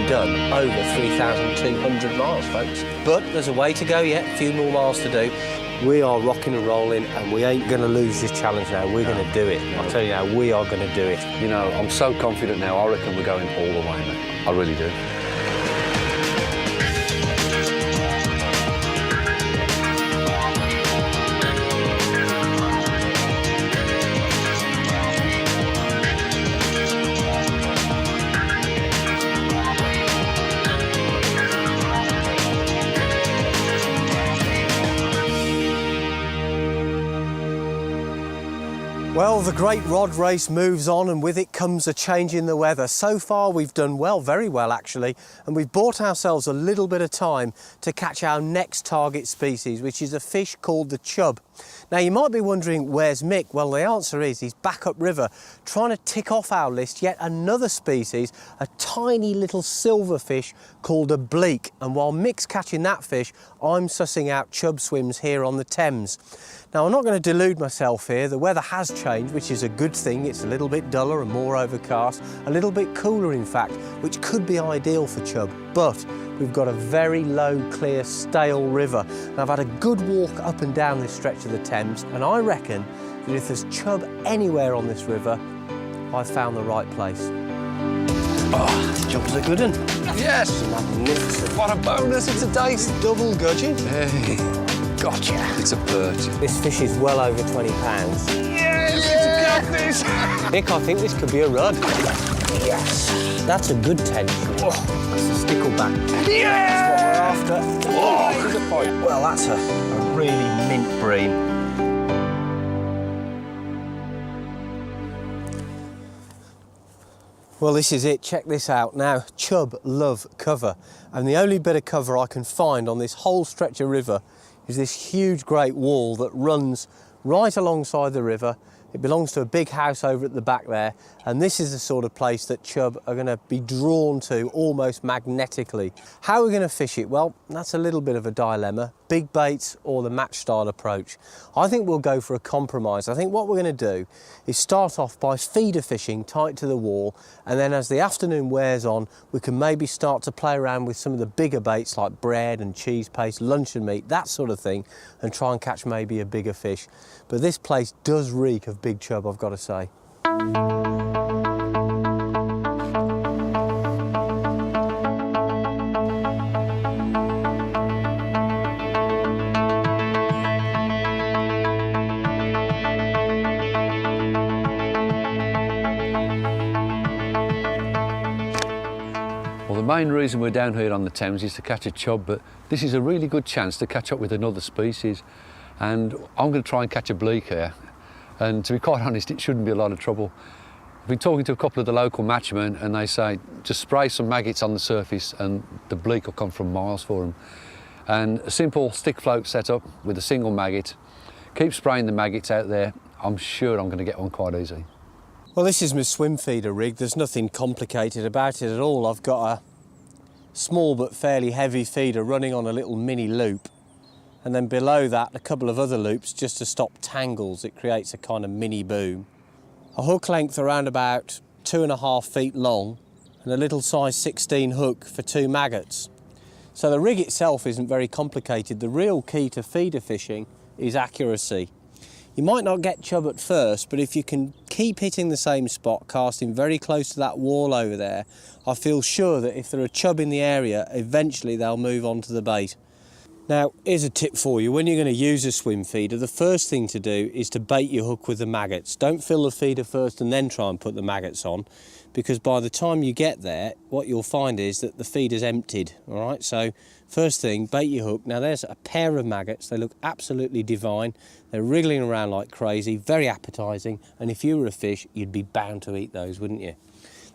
been done over 3,200 miles, folks. But there's a way to go yet, a few more miles to do. We are rocking and rolling, and we ain't going to lose this challenge now. We're going to do it. I'll tell you now, we are going to do it. You know, I'm so confident now. I reckon we're going all the way, mate. I really do. Well, the great rod race moves on, and with it comes a change in the weather. So far we've done well, very well actually, and we've bought ourselves a little bit of time to catch our next target species, which is a fish called the chub. Now you might be wondering, where's Mick? Well, the answer is he's back upriver trying to tick off our list yet another species, a tiny little silverfish called a bleak. And while Mick's catching that fish, I'm sussing out chub swims here on the Thames. Now I'm not going to delude myself here. The weather has changed, which is a good thing. It's a little bit duller and more overcast, a little bit cooler in fact, which could be ideal for chub. But we've got a very low, clear, stale river. And I've had a good walk up and down this stretch of the Thames, and I reckon that if there's chub anywhere on this river, I've found the right place. Oh, chub's a good one. Yes! Magnificent. What a bonus, it's a taste. Double gudgeon. Hey, gotcha. It's a perch. This fish is well over 20 pounds. Yes, it's a catfish. Nick, I think this could be a rudd. Yes. That's a good tension. Oh, that's a stickleback. Yeah! That's what we're after. Oh, well, that's a really mint bream. Well, this is it. Check this out. Now, chub love cover, and the only bit of cover I can find on this whole stretch of river is this huge great wall that runs right alongside the river. It belongs to a big house over at the back there, and this is the sort of place that chub are going to be drawn to almost magnetically. How are we going to fish it? Well, that's a little bit of a dilemma. Big baits or the match style approach. I think we'll go for a compromise. I think what we're going to do is start off by feeder fishing tight to the wall, and then as the afternoon wears on, we can maybe start to play around with some of the bigger baits like bread and cheese paste, luncheon meat, that sort of thing, and try and catch maybe a bigger fish. But this place does reek of big chub, I've got to say. Well, the main reason we're down here on the Thames is to catch a chub, but this is a really good chance to catch up with another species. And I'm going to try and catch a bleak here. And to be quite honest, it shouldn't be a lot of trouble. I've been talking to a couple of the local matchmen, and they say just spray some maggots on the surface and the bleak will come from miles for them. And a simple stick float setup with a single maggot. Keep spraying the maggots out there. I'm sure I'm going to get one quite easy. Well, this is my swim feeder rig. There's nothing complicated about it at all. I've got a small but fairly heavy feeder running on a little mini loop. And then below that, a couple of other loops just to stop tangles. It creates a kind of mini boom. A hook length around about 2.5 feet long, and a little size 16 hook for 2 maggots. So the rig itself isn't very complicated. The real key to feeder fishing is accuracy. You might not get chub at first, but if you can keep hitting the same spot, casting very close to that wall over there, I feel sure that if there are chub in the area, eventually they'll move on to the bait. Now, here's a tip for you. When you're going to use a swim feeder, the first thing to do is to bait your hook with the maggots. Don't fill the feeder first and then try and put the maggots on, because by the time you get there, what you'll find is that the feeder's emptied, all right? So first thing, bait your hook. Now there's a pair of maggots. They look absolutely divine. They're wriggling around like crazy, very appetizing, and if you were a fish, you'd be bound to eat those, wouldn't you?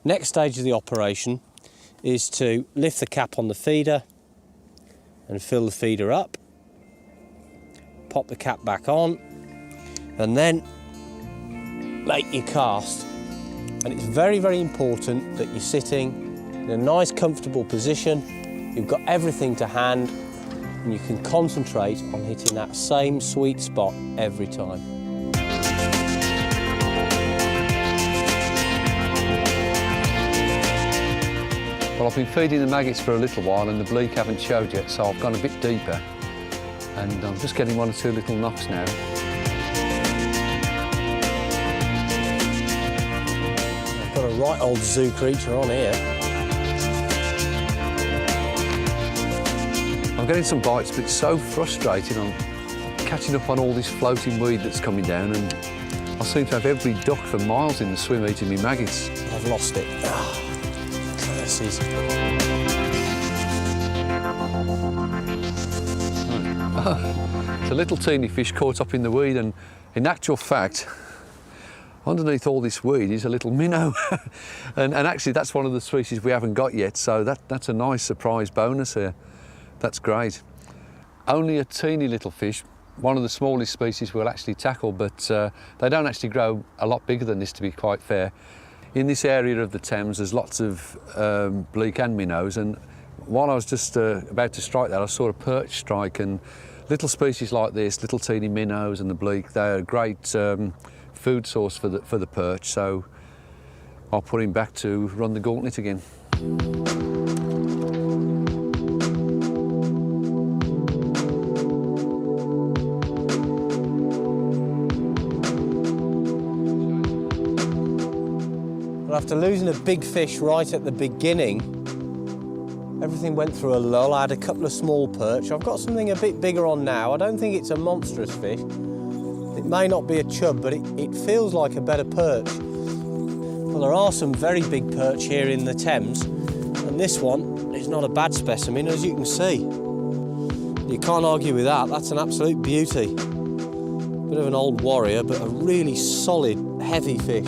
Next stage of the operation is to lift the cap on the feeder and fill the feeder up, pop the cap back on, and then make your cast. And it's very, very important that you're sitting in a nice, comfortable position. You've got everything to hand, and you can concentrate on hitting that same sweet spot every time. Well, I've been feeding the maggots for a little while and the bleak haven't showed yet, so I've gone a bit deeper. And I'm just getting 1 or 2 little knocks now. I've got a right old zoo creature on here. I'm getting some bites, but it's so frustrating. I'm catching up on all this floating weed that's coming down, and I seem to have every duck for miles in the swim eating me maggots. I've lost it. Curses. It's a little teeny fish caught up in the weed, and in actual fact, underneath all this weed is a little minnow. and actually that's one of the species we haven't got yet, so that's a nice surprise bonus here. That's great. Only a teeny little fish, one of the smallest species we'll actually tackle, but they don't actually grow a lot bigger than this, to be quite fair. In this area of the Thames there's lots of bleak and minnows, and while I was just about to strike that, I saw a perch strike, and little species like this, little teeny minnows and the bleak, they're a great food source for the perch, so I'll put him back to run the gauntlet again. Well, after losing a big fish right at the beginning, everything went through a lull. I had a couple of small perch. I've got something a bit bigger on now. I don't think it's a monstrous fish. It may not be a chub, but it feels like a better perch. Well, there are some very big perch here in the Thames, and this one is not a bad specimen, as you can see. You can't argue with that. That's an absolute beauty. Bit of an old warrior, but a really solid, heavy fish.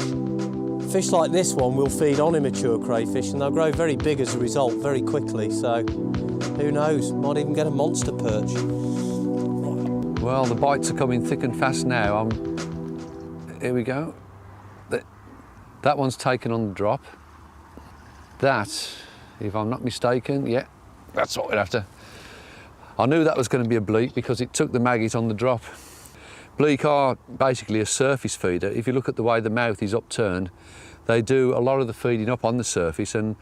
Fish like this one will feed on immature crayfish, and they'll grow very big as a result very quickly, so who knows, might even get a monster perch. Well, the bites are coming thick and fast now. Here we go. That one's taken on the drop. That, if I'm not mistaken, yeah, that's what we're after. I knew that was going to be a bleak because it took the maggot on the drop. Bleak are basically a surface feeder. If you look at the way the mouth is upturned, they do a lot of the feeding up on the surface, and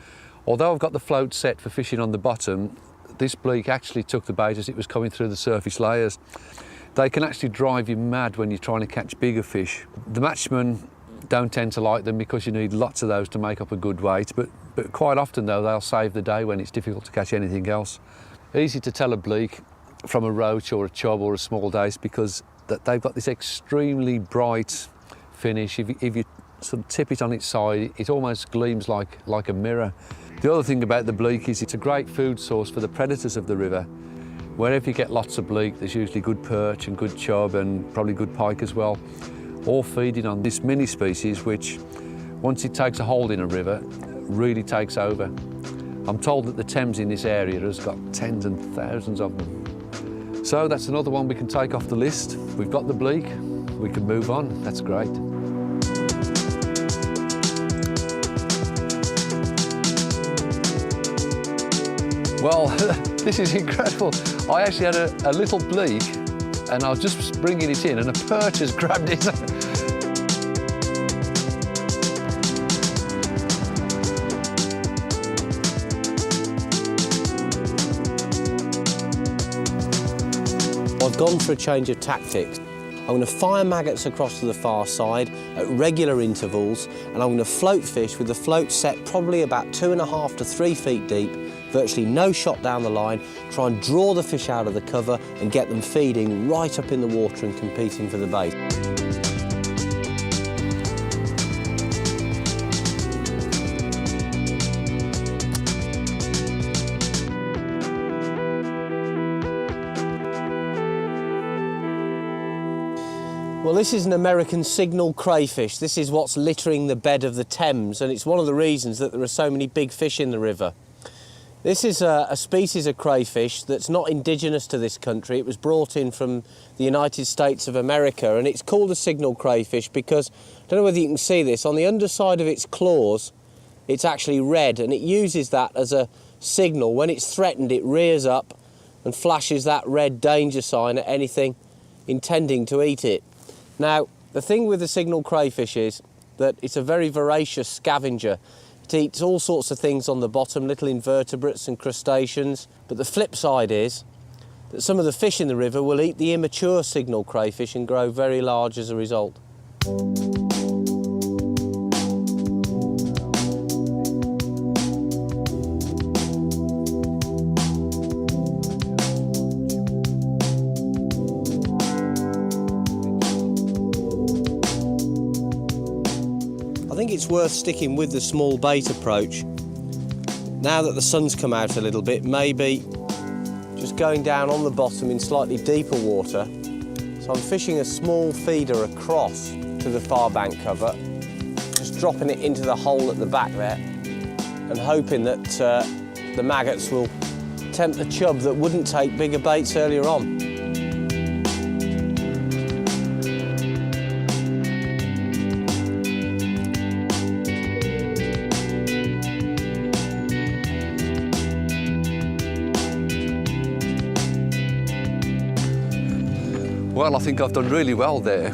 although I've got the float set for fishing on the bottom, this bleak actually took the bait as it was coming through the surface layers. They can actually drive you mad when you're trying to catch bigger fish. The matchmen don't tend to like them because you need lots of those to make up a good weight, but quite often though they'll save the day when it's difficult to catch anything else. Easy to tell a bleak from a roach or a chub or a small dace because they've got this extremely bright finish. If you sort of tip it on its side, it almost gleams like a mirror. The other thing about the bleak is it's a great food source for the predators of the river. Wherever you get lots of bleak, there's usually good perch and good chub and probably good pike as well, all feeding on this mini species which, once it takes a hold in a river, really takes over. I'm told that the Thames in this area has got tens and thousands of them. So that's another one we can take off the list. We've got the bleak, we can move on, that's great. Well, this is incredible. I actually had a little bleak and I was just bringing it in and a perch has grabbed it. I've gone for a change of tactics. I'm going to fire maggots across to the far side at regular intervals, and I'm going to float fish with the float set probably about 2.5 to 3 feet deep, virtually no shot down the line, try and draw the fish out of the cover and get them feeding right up in the water and competing for the bait. Well, this is an American signal crayfish. This is what's littering the bed of the Thames, and it's one of the reasons that there are so many big fish in the river. This is a species of crayfish that's not indigenous to this country. It was brought in from the United States of America, and it's called a signal crayfish because, I don't know whether you can see this, on the underside of its claws, it's actually red, and it uses that as a signal. When it's threatened, it rears up and flashes that red danger sign at anything intending to eat it. Now, the thing with the signal crayfish is that it's a very voracious scavenger. It eats all sorts of things on the bottom, little invertebrates and crustaceans. But the flip side is that some of the fish in the river will eat the immature signal crayfish and grow very large as a result. I think it's worth sticking with the small bait approach. Now that the sun's come out a little bit, maybe just going down on the bottom in slightly deeper water. So I'm fishing a small feeder across to the far bank cover, just dropping it into the hole at the back there and hoping that the maggots will tempt the chub that wouldn't take bigger baits earlier on. Well, I think I've done really well there.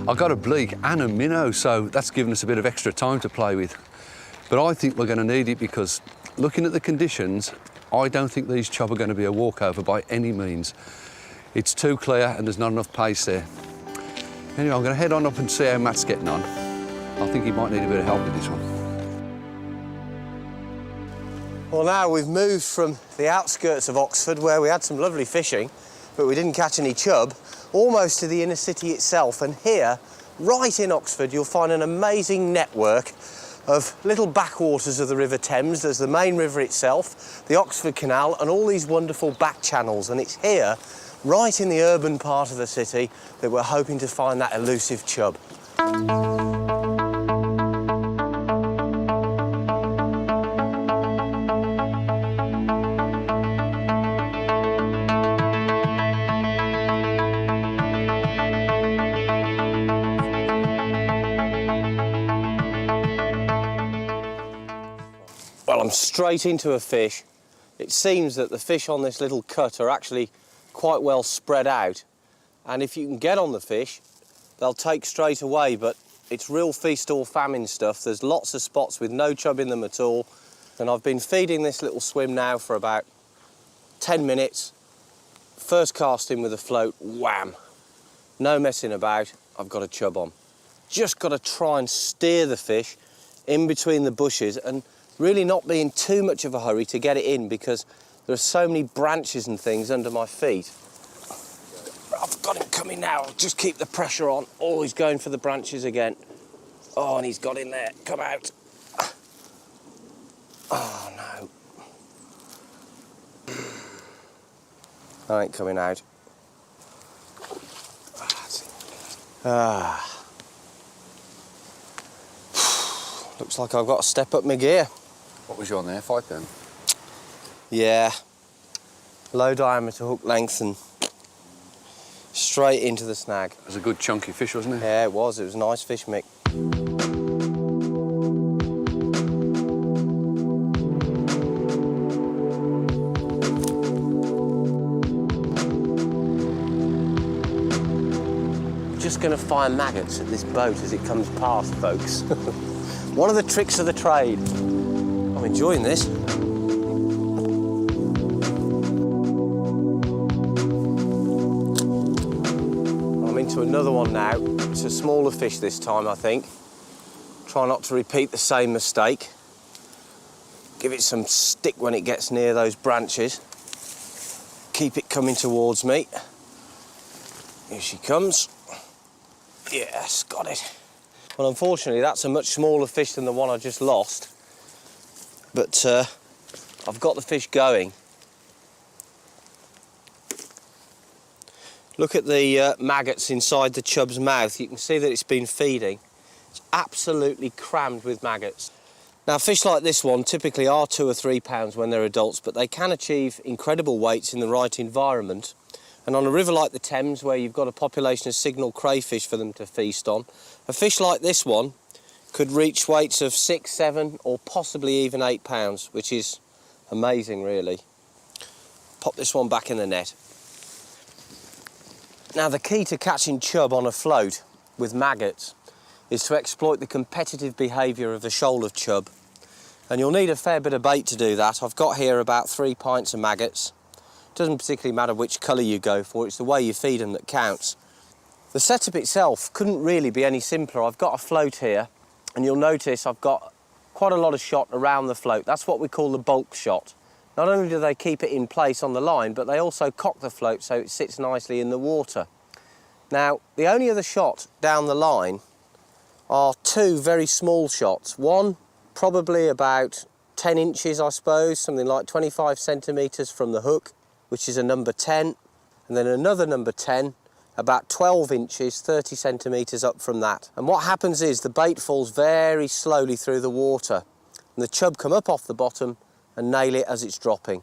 I got a bleak and a minnow, so that's given us a bit of extra time to play with. But I think we're going to need it because, looking at the conditions, I don't think these chub are going to be a walkover by any means. It's too clear and there's not enough pace there. Anyway, I'm going to head on up and see how Matt's getting on. I think he might need a bit of help with this one. Well, now we've moved from the outskirts of Oxford, where we had some lovely fishing, but we didn't catch any chub, almost to the inner city itself. And here, right in Oxford, you'll find an amazing network of little backwaters of the River Thames. There's the main river itself, the Oxford Canal, and all these wonderful back channels. And it's here, right in the urban part of the city, that we're hoping to find that elusive chub. Well, I'm straight into a fish. It seems that the fish on this little cut are actually quite well spread out, and if you can get on the fish, they'll take straight away, but it's real feast or famine stuff. There's lots of spots with no chub in them at all, and I've been feeding this little swim now for about 10 minutes. First cast in with a float, wham! No messing about, I've got a chub on. Just got to try and steer the fish in between the bushes and really not be in too much of a hurry to get it in, because there are so many branches and things under my feet. I've got him coming now. I'll just keep the pressure on. Oh, he's going for the branches again. Oh, and he's got in there. Come out. Oh, no. I ain't coming out. Looks like I've got to step up my gear. What was you on there, 5 pound? Yeah. Low diameter hook length and straight into the snag. It was a good chunky fish, wasn't it? Yeah, it was. It was a nice fish, Mick. Just going to find maggots at this boat as it comes past, folks. One of the tricks of the trade. I'm enjoying this. I'm into another one now. It's a smaller fish this time, I think. Try not to repeat the same mistake. Give it some stick when it gets near those branches. Keep it coming towards me. Here she comes. Yes, got it. Well, unfortunately, that's a much smaller fish than the one I just lost. But I've got the fish going. Look at the maggots inside the chub's mouth. You can see that it's been feeding. It's absolutely crammed with maggots. Now, fish like this one typically are 2 or 3 pounds when they're adults, but they can achieve incredible weights in the right environment. And on a river like the Thames, where you've got a population of signal crayfish for them to feast on, a fish like this one could reach weights of 6, 7, or possibly even 8 pounds, which is amazing, really. Pop this one back in the net. Now, the key to catching chub on a float with maggots is to exploit the competitive behaviour of the shoal of chub. And you'll need a fair bit of bait to do that. I've got here about 3 pints of maggots. Doesn't particularly matter which colour you go for, it's the way you feed them that counts. The setup itself couldn't really be any simpler. I've got a float here, and you'll notice I've got quite a lot of shot around the float. That's what we call the bulk shot. Not only do they keep it in place on the line, but they also cock the float so it sits nicely in the water. Now, the only other shot down the line are 2 very small shots. One, probably about 10 inches, I suppose, something like 25 centimetres from the hook, which is a number 10, and then another number 10, about 12 inches, 30 centimetres up from that. And what happens is the bait falls very slowly through the water, and the chub come up off the bottom and nail it as it's dropping.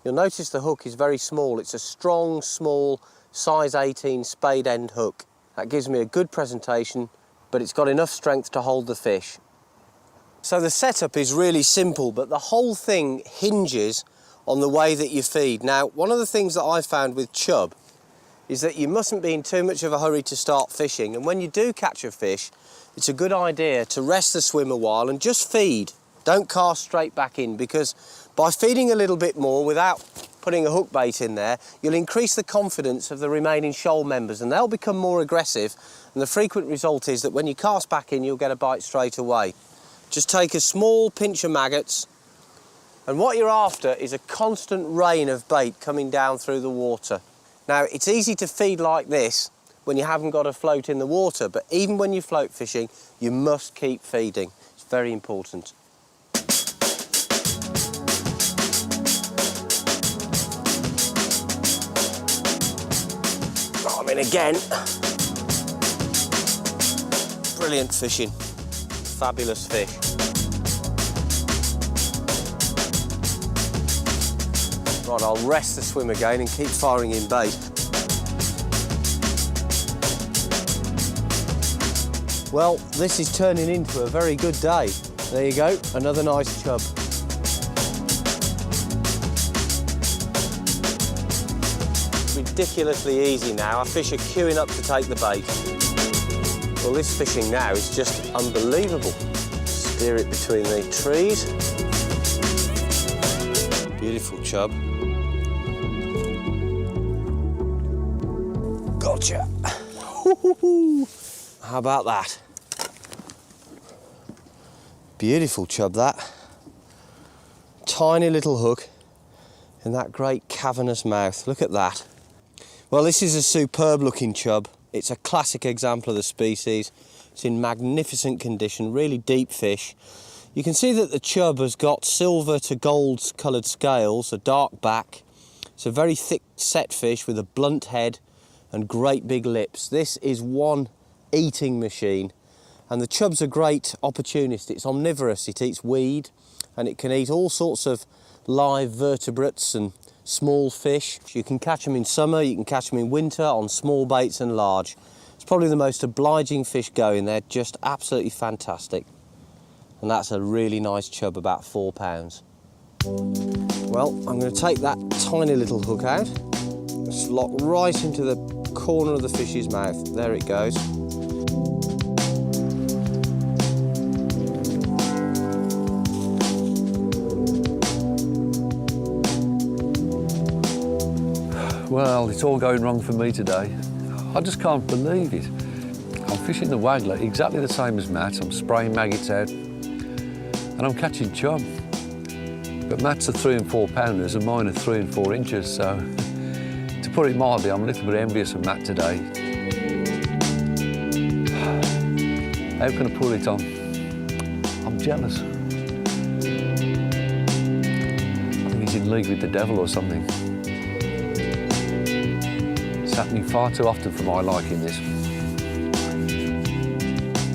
You'll notice the hook is very small. It's a strong, small, size 18 spade end hook. That gives me a good presentation, but it's got enough strength to hold the fish. So the setup is really simple, but the whole thing hinges on the way that you feed. Now, one of the things that I found with chub is that you mustn't be in too much of a hurry to start fishing, and when you do catch a fish, it's a good idea to rest the swim a while and just feed. Don't cast straight back in, because by feeding a little bit more without putting a hook bait in there, you'll increase the confidence of the remaining shoal members and they'll become more aggressive, and the frequent result is that when you cast back in, you'll get a bite straight away. Just take a small pinch of maggots, and what you're after is a constant rain of bait coming down through the water. Now, it's easy to feed like this when you haven't got a float in the water, but even when you're float fishing, you must keep feeding. It's very important. Got 'em in again. Brilliant fishing. Fabulous fish. Right, I'll rest the swim again and keep firing in bait. Well, this is turning into a very good day. There you go, another nice chub. Ridiculously easy now. Our fish are queuing up to take the bait. Well, this fishing now is just unbelievable. Steer it between the trees. Beautiful chub. Gotcha. How about that? Beautiful chub, that. Tiny little hook in that great cavernous mouth. Look at that. Well, this is a superb looking chub. It's a classic example of the species. It's in magnificent condition, really deep fish. You can see that the chub has got silver to gold coloured scales, a dark back. It's a very thick set fish with a blunt head and great big lips. This is one eating machine, and the chub's a great opportunist. It's omnivorous. It eats weed and it can eat all sorts of live vertebrates and small fish. You can catch them in summer, you can catch them in winter on small baits and large. It's probably the most obliging fish going. They're just absolutely fantastic. And that's a really nice chub, about 4 pounds. Well, I'm going to take that tiny little hook out. It's locked right into the corner of the fish's mouth. There it goes. Well, it's all going wrong for me today. I just can't believe it. I'm fishing the waggler exactly the same as Matt. I'm spraying maggots out and I'm catching chub. But Matt's a 3 and 4 pounders and mine are 3 and 4 inches, so to put it mildly, I'm a little bit envious of Matt today. How can I put it on? I'm jealous. I think he's in league with the devil or something. It's happening far too often for my liking, this.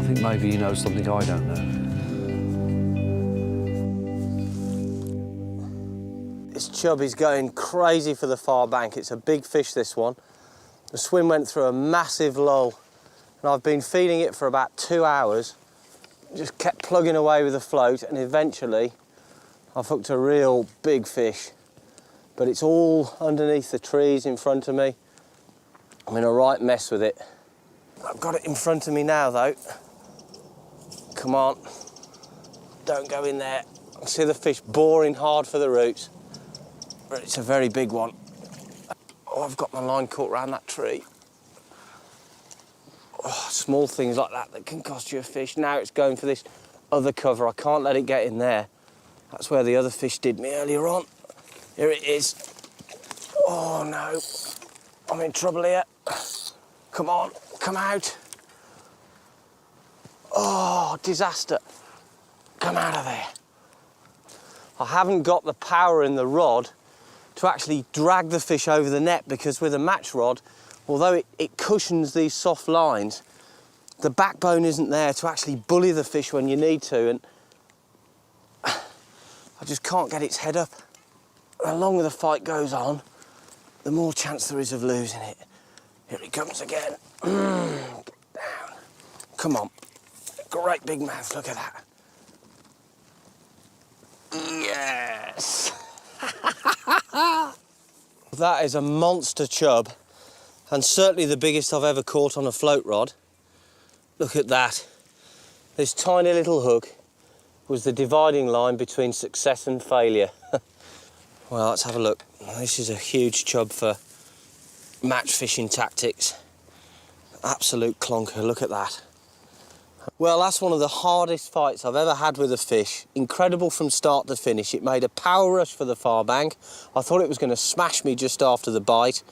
I think maybe he knows something I don't know. This chub is going crazy for the far bank. It's a big fish, this one. The swim went through a massive lull, and I've been feeding it for about 2 hours. Just kept plugging away with the float, and eventually I've hooked a real big fish. But it's all underneath the trees in front of me. I'm in a right mess with it. I've got it in front of me now, though. Come on. Don't go in there. I can see the fish boring hard for the roots. But it's a very big one. Oh, I've got my line caught around that tree. Oh, small things like that can cost you a fish. Now it's going for this other cover. I can't let it get in there. That's where the other fish did me earlier on. Here it is. Oh no, I'm in trouble here. Come on, come out. Oh, disaster. Come out of there. I haven't got the power in the rod to actually drag the fish over the net, because with a match rod, although it cushions these soft lines, the backbone isn't there to actually bully the fish when you need to, and I just can't get its head up. And the longer the fight goes on, the more chance there is of losing it. Here it comes again. Get down. Come on. Great big mouth, look at that. Yes! That is a monster chub, and certainly the biggest I've ever caught on a float rod. Look at that. This tiny little hook was the dividing line between success and failure. Well, let's have a look. This is a huge chub for match fishing tactics. Absolute clonker, look at that. Well, that's one of the hardest fights I've ever had with a fish. Incredible from start to finish. It made a power rush for the far bank. I thought it was going to smash me just after the bite.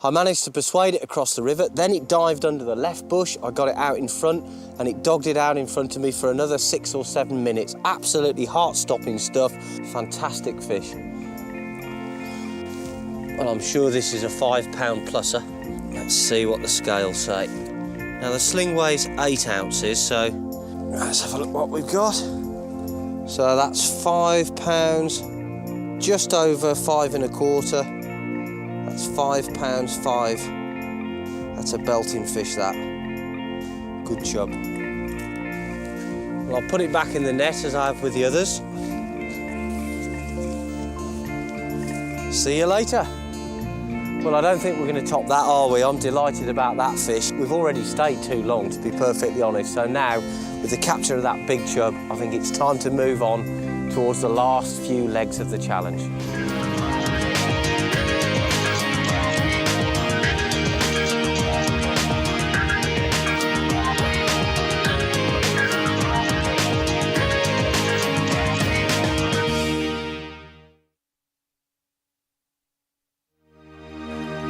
I managed to persuade it across the river. Then it dived under the left bush. I got it out in front, and it dogged it out in front of me for another 6 or 7 minutes. Absolutely heart-stopping stuff. Fantastic fish. Well, I'm sure this is a 5-pound plusser. Let's see what the scales say. Now, the sling weighs 8 ounces, so let's have a look what we've got. So that's 5 pounds, just over 5 1/4. That's 5 pounds 5. That's a belting fish, that. Good chub. Well, I'll put it back in the net as I have with the others. See you later. Well, I don't think we're going to top that, are we? I'm delighted about that fish. We've already stayed too long, to be perfectly honest. So now, with the capture of that big chub, I think it's time to move on towards the last few legs of the challenge.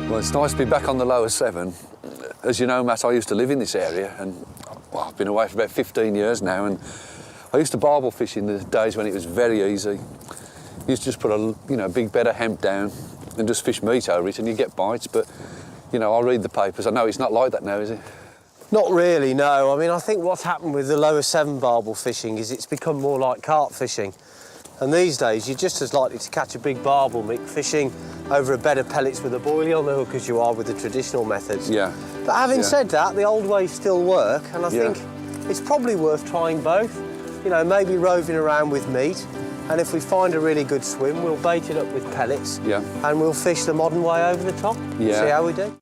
Well, it's nice to be back on the lower Severn. As you know, Matt, I used to live in this area, and well, I've been away for about 15 years now, and I used to barbel fish in the days when it was very easy. You used to just put a big bed of hemp down and just fish meat over it, and you get bites. But I'll read the papers. I know it's not like that now, is it? Not really, no. I mean, I think what's happened with the lower Severn barbel fishing is it's become more like carp fishing. And these days, you're just as likely to catch a big barbel meat fishing over a bed of pellets with a boilie on the hook as you are with the traditional methods. Yeah. But having said that, the old ways still work, and I think it's probably worth trying both. Maybe roving around with meat, and if we find a really good swim, we'll bait it up with pellets, and we'll fish the modern way over the top. See how we do.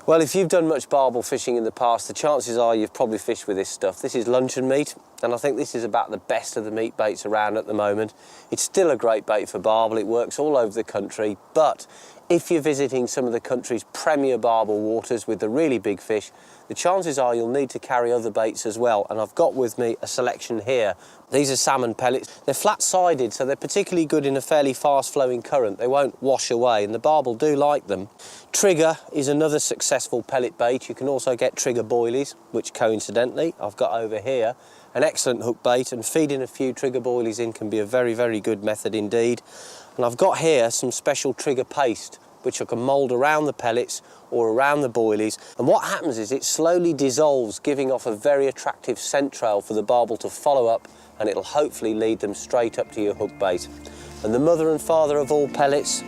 Well, if you've done much barbel fishing in the past, the chances are you've probably fished with this stuff. This is luncheon meat, and I think this is about the best of the meat baits around at the moment. It's still a great bait for barbel. It works all over the country, but if you're visiting some of the country's premier barbel waters with the really big fish, the chances are you'll need to carry other baits as well, and I've got with me a selection here. These are salmon pellets. They're flat-sided, so they're particularly good in a fairly fast-flowing current. They won't wash away, and the barbel do like them. Trigger is another successful pellet bait. You can also get trigger boilies, which coincidentally I've got over here. An excellent hook bait, and feeding a few trigger boilies in can be a very, very good method indeed. And I've got here some special trigger paste, which I can mould around the pellets or around the boilies. And what happens is it slowly dissolves, giving off a very attractive scent trail for the barbel to follow up, and it'll hopefully lead them straight up to your hook bait. And the mother and father of all pellets,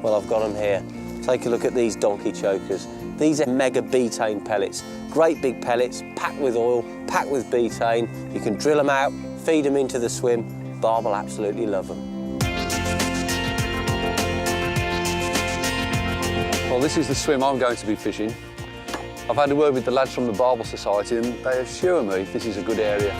well, I've got them here. Take a look at these donkey chokers. These are mega betaine pellets. Great big pellets, packed with oil, packed with betaine. You can drill them out, feed them into the swim. Barbel absolutely love them. Well, this is the swim I'm going to be fishing. I've had a word with the lads from the Barbel Society, and they assure me this is a good area.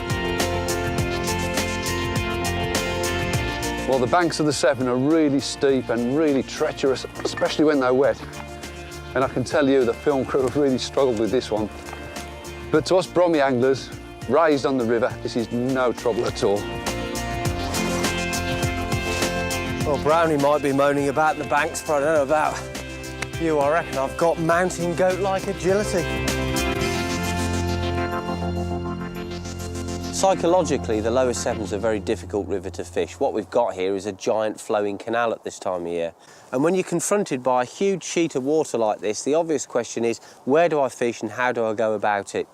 Well, the banks of the Severn are really steep and really treacherous, especially when they're wet. And I can tell you the film crew have really struggled with this one. But to us Brommy anglers, raised on the river, this is no trouble at all. Well, Brownie might be moaning about the banks, but I don't know about you. I reckon I've got mountain goat-like agility. Psychologically, the lower Severn's a very difficult river to fish. What we've got here is a giant flowing canal at this time of year. And when you're confronted by a huge sheet of water like this, the obvious question is, where do I fish and how do I go about it?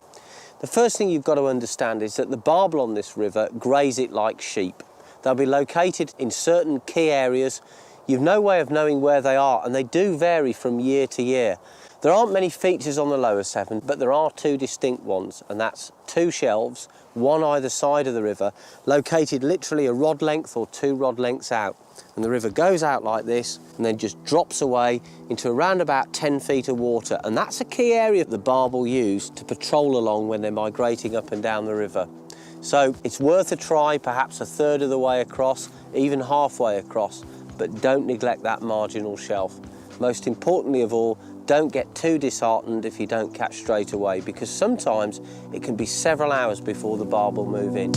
The first thing you've got to understand is that the barbel on this river graze it like sheep. They'll be located in certain key areas. You've no way of knowing where they are, and they do vary from year to year. There aren't many features on the lower Severn, but there are two distinct ones, and that's two shelves, one either side of the river, located literally a rod length or 2 rod lengths out. And the river goes out like this and then just drops away into around about 10 feet of water. And that's a key area the barbel use to patrol along when they're migrating up and down the river. So it's worth a try, perhaps a third of the way across, even halfway across, but don't neglect that marginal shelf. Most importantly of all, don't get too disheartened if you don't catch straight away, because sometimes it can be several hours before the barbel move in.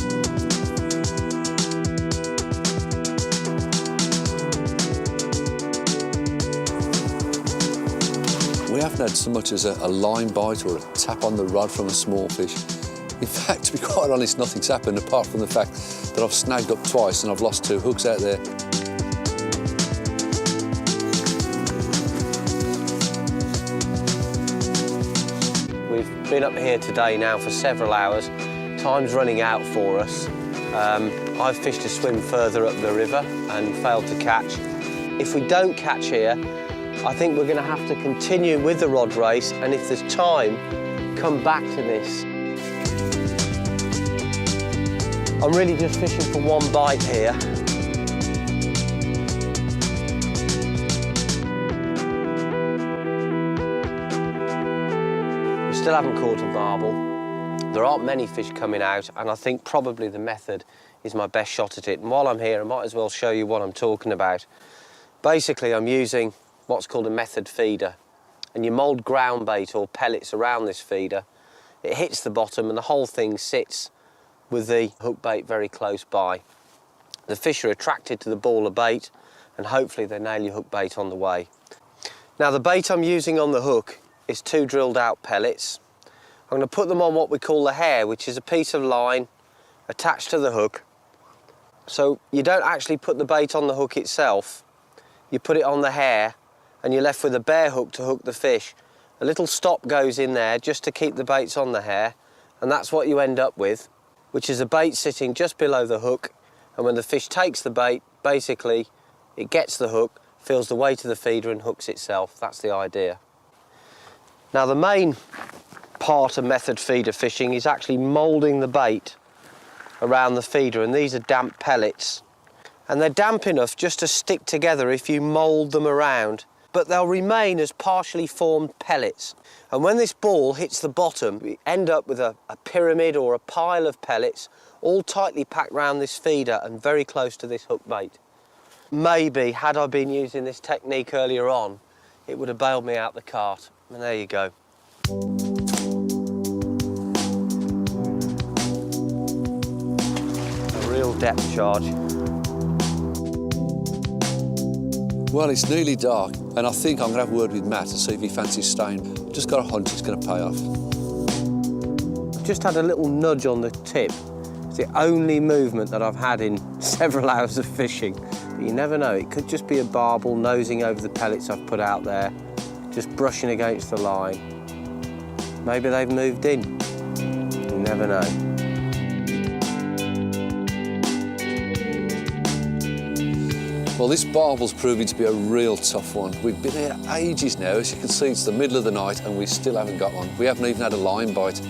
We haven't had so much as a line bite or a tap on the rod from a small fish. In fact, to be quite honest, nothing's happened apart from the fact that I've snagged up twice and I've lost 2 hooks out there. We've been up here today now for several hours. Time's running out for us. I've fished a swim further up the river and failed to catch. If we don't catch here, I think we're going to have to continue with the rod race, and if there's time, come back to this. I'm really just fishing for one bite here. We still haven't caught a barbel. There aren't many fish coming out, and I think probably the method is my best shot at it. And while I'm here, I might as well show you what I'm talking about. Basically, I'm using what's called a method feeder, and you mould ground bait or pellets around this feeder. It hits the bottom and the whole thing sits with the hook bait very close by. The fish are attracted to the ball of bait, and hopefully they nail your hook bait on the way. Now, the bait I'm using on the hook is 2 drilled out pellets. I'm going to put them on what we call the hair, which is a piece of line attached to the hook. So you don't actually put the bait on the hook itself, you put it on the hair, and you're left with a bare hook to hook the fish. A little stop goes in there just to keep the baits on the hair, and that's what you end up with, which is a bait sitting just below the hook, and when the fish takes the bait, basically it gets the hook, feels the weight of the feeder and hooks itself. That's the idea. Now, the main part of method feeder fishing is actually moulding the bait around the feeder, and these are damp pellets. And they're damp enough just to stick together if you mould them around, but they'll remain as partially formed pellets. And when this ball hits the bottom, we end up with a pyramid or a pile of pellets, all tightly packed around this feeder and very close to this hook bait. Maybe, had I been using this technique earlier on, it would have bailed me out the cart. And there you go. A real depth charge. Well, it's nearly dark, and I think I'm going to have a word with Matt to see if he fancies staying. Just got a hunch it's going to pay off. I've just had a little nudge on the tip. It's the only movement that I've had in several hours of fishing. But you never know, it could just be a barbel nosing over the pellets I've put out there, just brushing against the line. Maybe they've moved in. You never know. Well, this barbel's proving to be a real tough one. We've been here ages now. As you can see, it's the middle of the night and we still haven't got one. We haven't even had a line bite.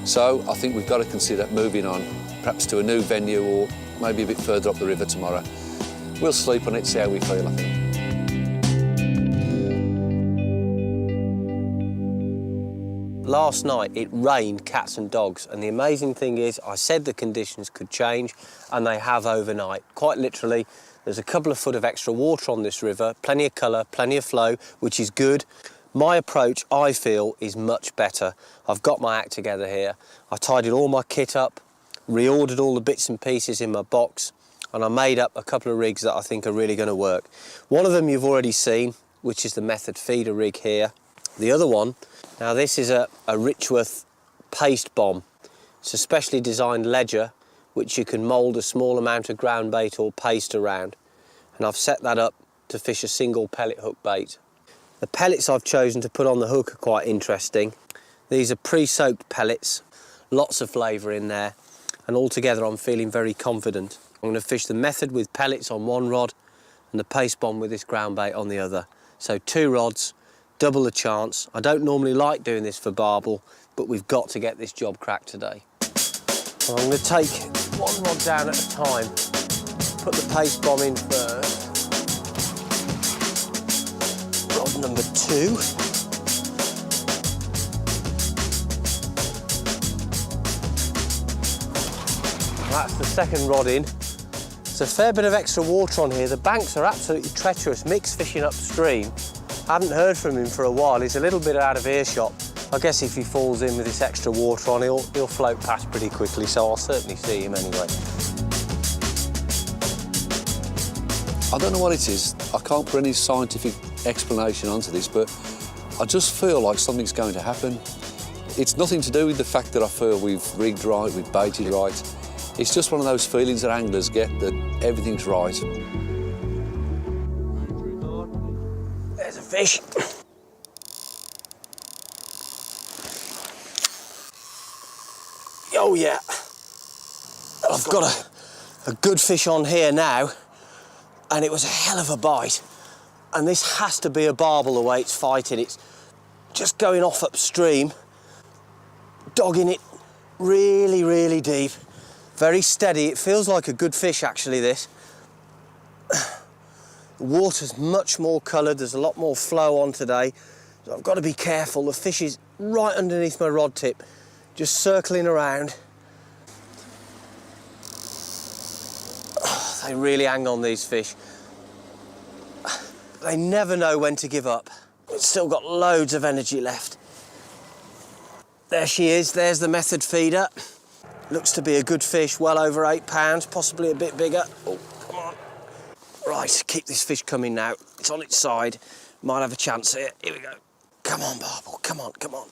So I think we've got to consider moving on, perhaps to a new venue or maybe a bit further up the river tomorrow. We'll sleep on it, see how we feel, I think. Last night it rained cats and dogs, and the amazing thing is I said the conditions could change, and they have overnight. Quite literally, There's a couple of foot of extra water on this river, plenty of colour, plenty of flow, which is good. My approach, I feel, is much better. I've got my act together here. I tidied all my kit up, reordered all the bits and pieces in my box, and I made up a couple of rigs that I think are really going to work. One of them you've already seen, which is the method feeder rig here. The other one, now this is a Richworth paste bomb. It's a specially designed ledger which you can mould a small amount of ground bait or paste around. And I've set that up to fish a single pellet hook bait. The pellets I've chosen to put on the hook are quite interesting. These are pre-soaked pellets, lots of flavour in there, and altogether I'm feeling very confident. I'm going to fish the method with pellets on one rod and the paste bomb with this ground bait on the other. So 2 rods, double the chance. I don't normally like doing this for barbel, but we've got to get this job cracked today. So I'm going to take 1 rod down at a time, put the paste bomb in first. Rod number 2. That's the second rod in. There's a fair bit of extra water on here. The banks are absolutely treacherous. Mick's fishing upstream. I haven't heard from him for a while. He's a little bit out of earshot. I guess if he falls in with this extra water on, he'll float past pretty quickly, so I'll certainly see him anyway. I don't know what it is. I can't put any scientific explanation onto this, but I just feel like something's going to happen. It's nothing to do with the fact that I feel we've rigged right, we've baited right. It's just one of those feelings that anglers get, that everything's right. There's a fish. Oh yeah, I've got a good fish on here now, and it was a hell of a bite. And this has to be a barbel the way it's fighting. It's just going off upstream, dogging it really, really deep. Very steady. It feels like a good fish actually, this. The water's much more coloured, there's a lot more flow on today. So I've got to be careful. The fish is right underneath my rod tip, just circling around. They really hang on, these fish. They never know when to give up. It's still got loads of energy left. There she is, there's the method feeder. Looks to be a good fish, well over 8 pounds, possibly a bit bigger. Oh, come on. Right, keep this fish coming now. It's on its side. Might have a chance here. Here we go. Come on, Barbel, come on, come on.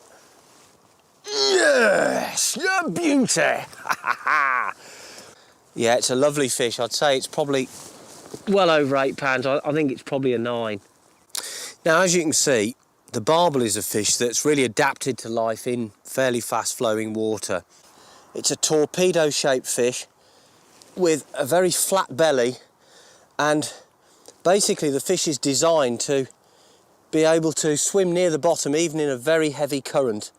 Yes, you beauty. Yeah, it's a lovely fish. I'd say it's probably well over 8 pounds. I think it's probably a 9. Now, as you can see, the barbel is a fish that's really adapted to life in fairly fast-flowing water. It's a torpedo-shaped fish with a very flat belly, and basically the fish is designed to be able to swim near the bottom even in a very heavy current.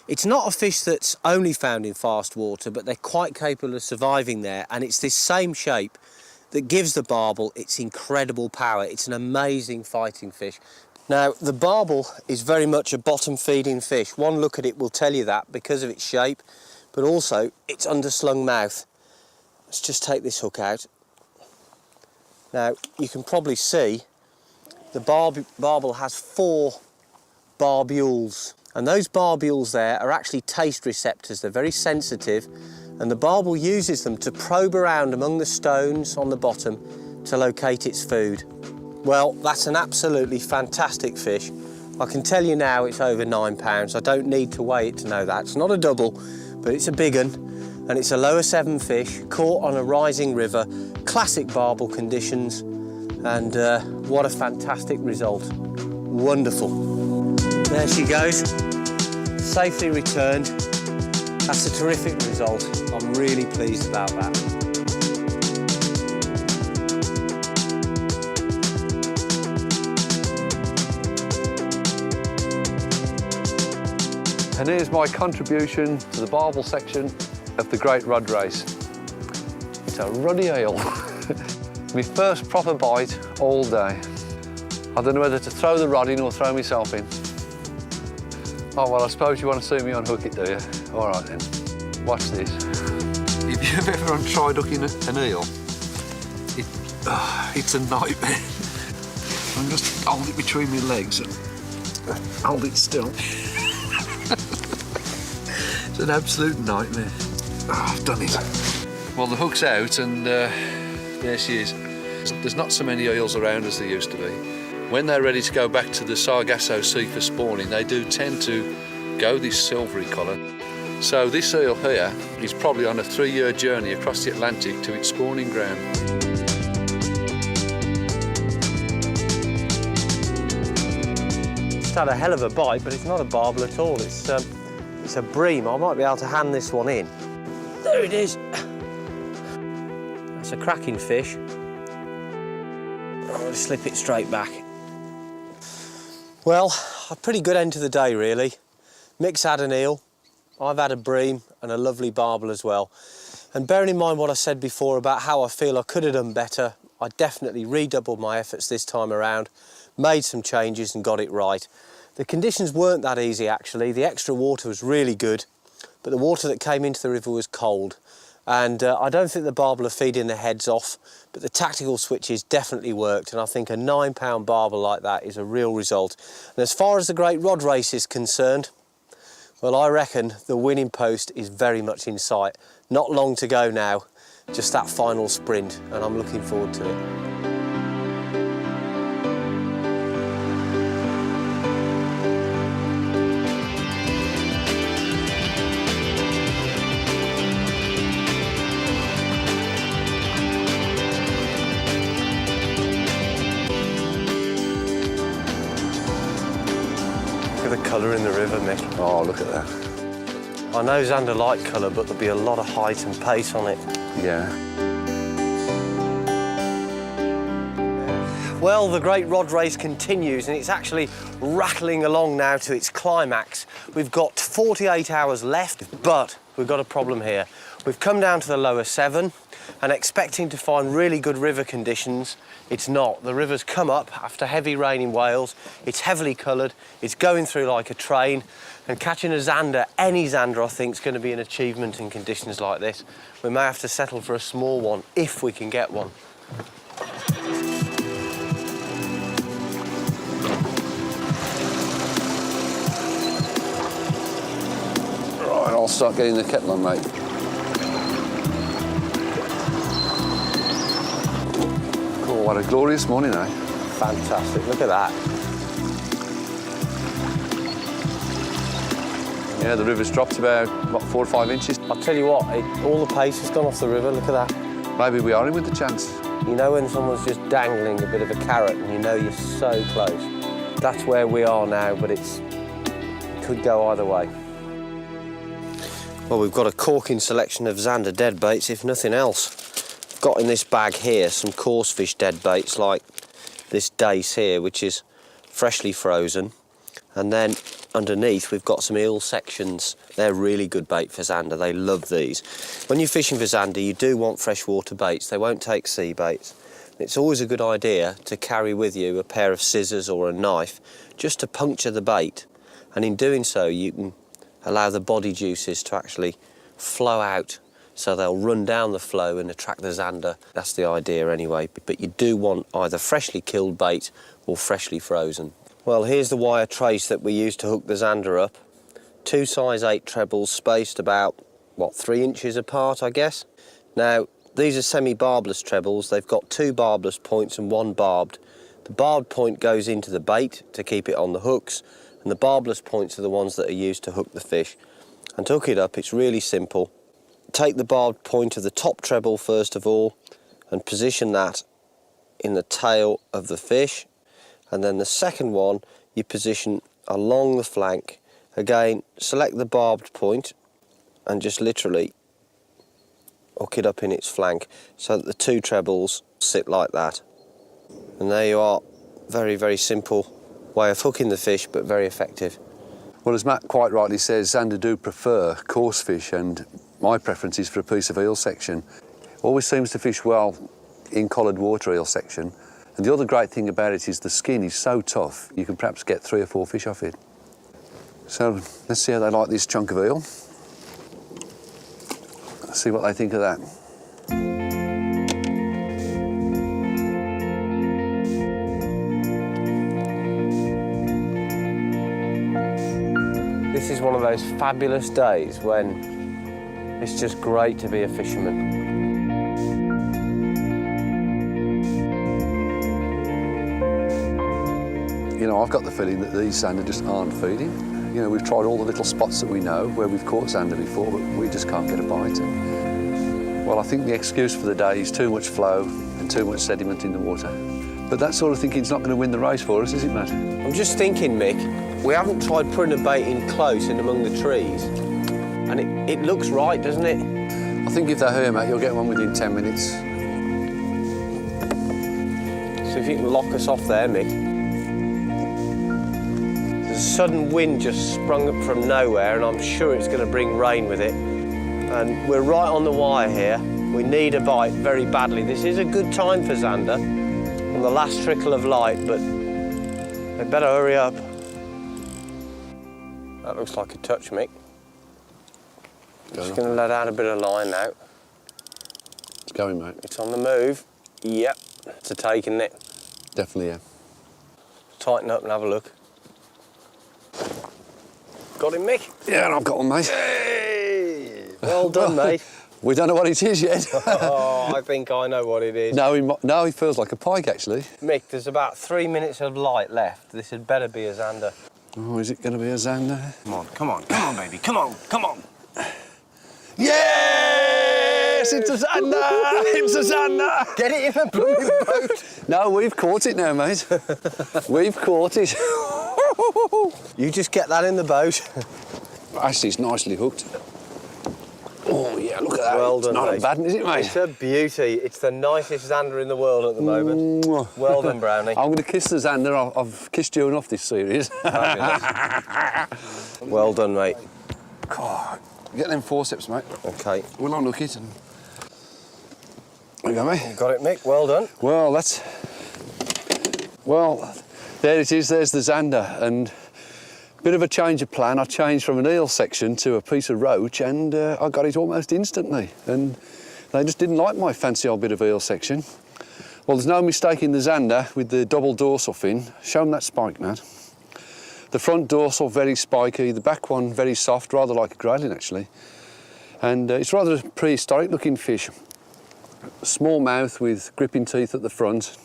It's not a fish that's only found in fast water, but they're quite capable of surviving there, and it's this same shape that gives the barbel its incredible power. It's an amazing fighting fish. Now, the barbel is very much a bottom-feeding fish. One look at it will tell you that because of its shape, but also its underslung mouth. Let's just take this hook out. Now, you can probably see the barbel has 4 barbules, and those barbules there are actually taste receptors. They're very sensitive, and the barbel uses them to probe around among the stones on the bottom to locate its food. Well, that's an absolutely fantastic fish. I can tell you now it's over 9 pounds. I don't need to weigh it to know that. It's not a double, but it's a big one, and it's a lower Severn fish caught on a rising river, classic barbel conditions, and what a fantastic result. Wonderful. There she goes, safely returned. That's a terrific result. I'm really pleased about that. And here's my contribution to the barbel section of the Great Rod Race. It's a ruddy eel. My first proper bite all day. I don't know whether to throw the rod in or throw myself in. Oh, well, I suppose you want to see me unhook it, do you? All right, then. Watch this. If you've ever tried hooking an eel, It's a nightmare. I'm just hold it between my legs and hold it still. It's an absolute nightmare. I've done it. Well, the hook's out and there she is. There's not so many eels around as there used to be. When they're ready to go back to the Sargasso Sea for spawning, they do tend to go this silvery colour. So this eel here is probably on a 3-year journey across the Atlantic to its spawning ground. It's had a hell of a bite, but it's not a barbel at all. It's a bream. I might be able to hand this one in. There it is. That's a cracking fish. I'm going to slip it straight back. Well, a pretty good end to the day, really. Mick's had an eel, I've had a bream and a lovely barbel as well. And bearing in mind what I said before about how I feel I could have done better, I definitely redoubled my efforts this time around, made some changes and got it right. The conditions weren't that easy actually. The extra water was really good, but the water that came into the river was cold. And I don't think the barbel are feeding their heads off, but the tactical switches definitely worked, and I think a 9-pound barbel like that is a real result. And as far as the great rod race is concerned, well, I reckon the winning post is very much in sight. Not long to go now, just that final sprint, and I'm looking forward to it. The colour in the river, Mick. Oh, look at that. I know Zander like colour, but there'll be a lot of height and pace on it. Yeah. Well, the great rod race continues, and it's actually rattling along now to its climax. We've got 48 hours left, but we've got a problem here. We've come down to the lower Severn, and expecting to find really good river conditions, it's not. The river's come up after heavy rain in Wales. It's heavily coloured, it's going through like a train, and catching a Zander, any Zander, I think, is going to be an achievement in conditions like this. We may have to settle for a small one, if we can get one. Right, I'll start getting the kettle on, mate. Oh, what a glorious morning, eh? Fantastic, look at that. Yeah, the river's dropped about, what, 4 or 5 inches? I'll tell you what, all the pace has gone off the river, look at that. Maybe we are in with the chance. You know when someone's just dangling a bit of a carrot and you know you're so close. That's where we are now, but it could go either way. Well, we've got a corking selection of Zander dead baits, if nothing else. Got in this bag here some coarse fish dead baits like this dace here, which is freshly frozen, and then underneath we've got some eel sections. They're really good bait for Zander, they love these. When you're fishing for Zander, you do want freshwater baits, they won't take sea baits. It's always a good idea to carry with you a pair of scissors or a knife just to puncture the bait, and in doing so you can allow the body juices to actually flow out, so they'll run down the flow and attract the Zander. That's the idea anyway, but you do want either freshly killed bait or freshly frozen. Well, here's the wire trace that we use to hook the Zander up. 2 size 8 trebles spaced about, what, 3 inches apart, I guess? Now, these are semi-barbless trebles. They've got 2 barbless points and 1 barbed. The barbed point goes into the bait to keep it on the hooks, and the barbless points are the ones that are used to hook the fish. And to hook it up, it's really simple. Take the barbed point of the top treble first of all and position that in the tail of the fish, and then the second one you position along the flank. Again, select the barbed point and just literally hook it up in its flank so that the 2 trebles sit like that. And there you are. Very, very simple way of hooking the fish, but very effective. Well, as Matt quite rightly says, Zander do prefer coarse fish, and my preference is for a piece of eel section. Always seems to fish well in collared water eel section. And the other great thing about it is the skin is so tough, you can perhaps get 3 or 4 fish off it. So let's see how they like this chunk of eel. Let's see what they think of that. This is one of those fabulous days when it's just great to be a fisherman. You know, I've got the feeling that these zander just aren't feeding. You know, we've tried all the little spots that we know where we've caught zander before, but we just can't get a bite. Well, I think the excuse for the day is too much flow and too much sediment in the water. But that sort of thinking's not going to win the race for us, is it, Matt? I'm just thinking, Mick, we haven't tried putting a bait in close in among the trees, and it looks right, doesn't it? I think if they're here, Matt, you'll get one within 10 minutes. So if you can lock us off there, Mick. There's a sudden wind just sprung up from nowhere, and I'm sure it's going to bring rain with it. And we're right on the wire here. We need a bite very badly. This is a good time for zander, on the last trickle of light, but they better hurry up. That looks like a touch, Mick. Just going to let out a bit of line now. It's going, mate. It's on the move. Yep, it's a take, isn't it? Definitely, yeah. Tighten up and have a look. Got him, Mick? Yeah, and I've got one, mate. Hey! Well done, mate. We don't know what it is yet. Oh, I think I know what it is. No, he feels like a pike, actually. Mick, there's about 3 minutes of light left. This had better be a zander. Oh, is it going to be a zander? Come on, baby. Come on. Yes! It's a zander! It's a zander! Get it in the blooming boat. No, we've caught it now, mate. We've caught it. You just get that in the boat. Actually, it's nicely hooked. Oh, yeah, look at that. Well it's done, not mate. a bad one, is it, mate? It's a beauty. It's the nicest zander in the world at the moment. Mwah. Well done, Brownie. I'm going to kiss the zander. I've kissed you enough this series. Well done, mate. God, get them forceps, mate. OK. We'll unhook it and... There you go, mate. You got it, Mick. Well done. Well, Well, there it is. There's the zander. And a bit of a change of plan. I changed from an eel section to a piece of roach, and I got it almost instantly. And they just didn't like my fancy old bit of eel section. Well, there's no mistaking the zander with the double dorsal fin. Show them that spike, Matt. The front dorsal very spiky, the back one very soft, rather like a grayling actually. And it's rather a prehistoric looking fish. Small mouth with gripping teeth at the front.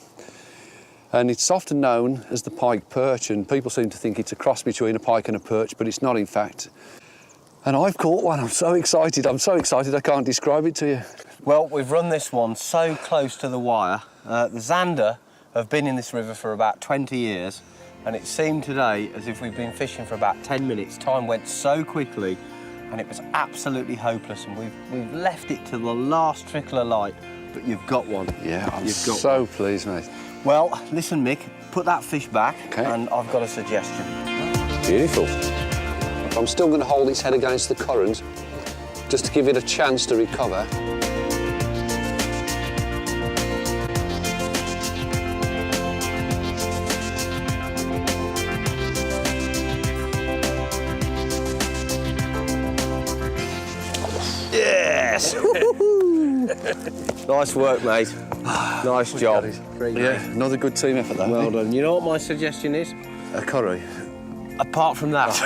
And it's often known as the pike perch, and people seem to think it's a cross between a pike and a perch, but it's not in fact. And I've caught one. I'm so excited I can't describe it to you. Well, we've run this one so close to the wire. The zander have been in this river for about 20 years, and it seemed today as if we've been fishing for about 10 minutes. Time went so quickly, and it was absolutely hopeless, and we've left it to the last trickle of light, but you've got one. Yeah, I'm You've got so one. pleased, mate. Well, listen, Mick, put that fish back, Okay. and I've got a suggestion. Beautiful. I'm still going to hold its head against the current, just to give it a chance to recover. Yes! Nice work, mate. Nice job. Yeah, another good team effort, that. Well done. You know what my suggestion is? A curry. Apart from that,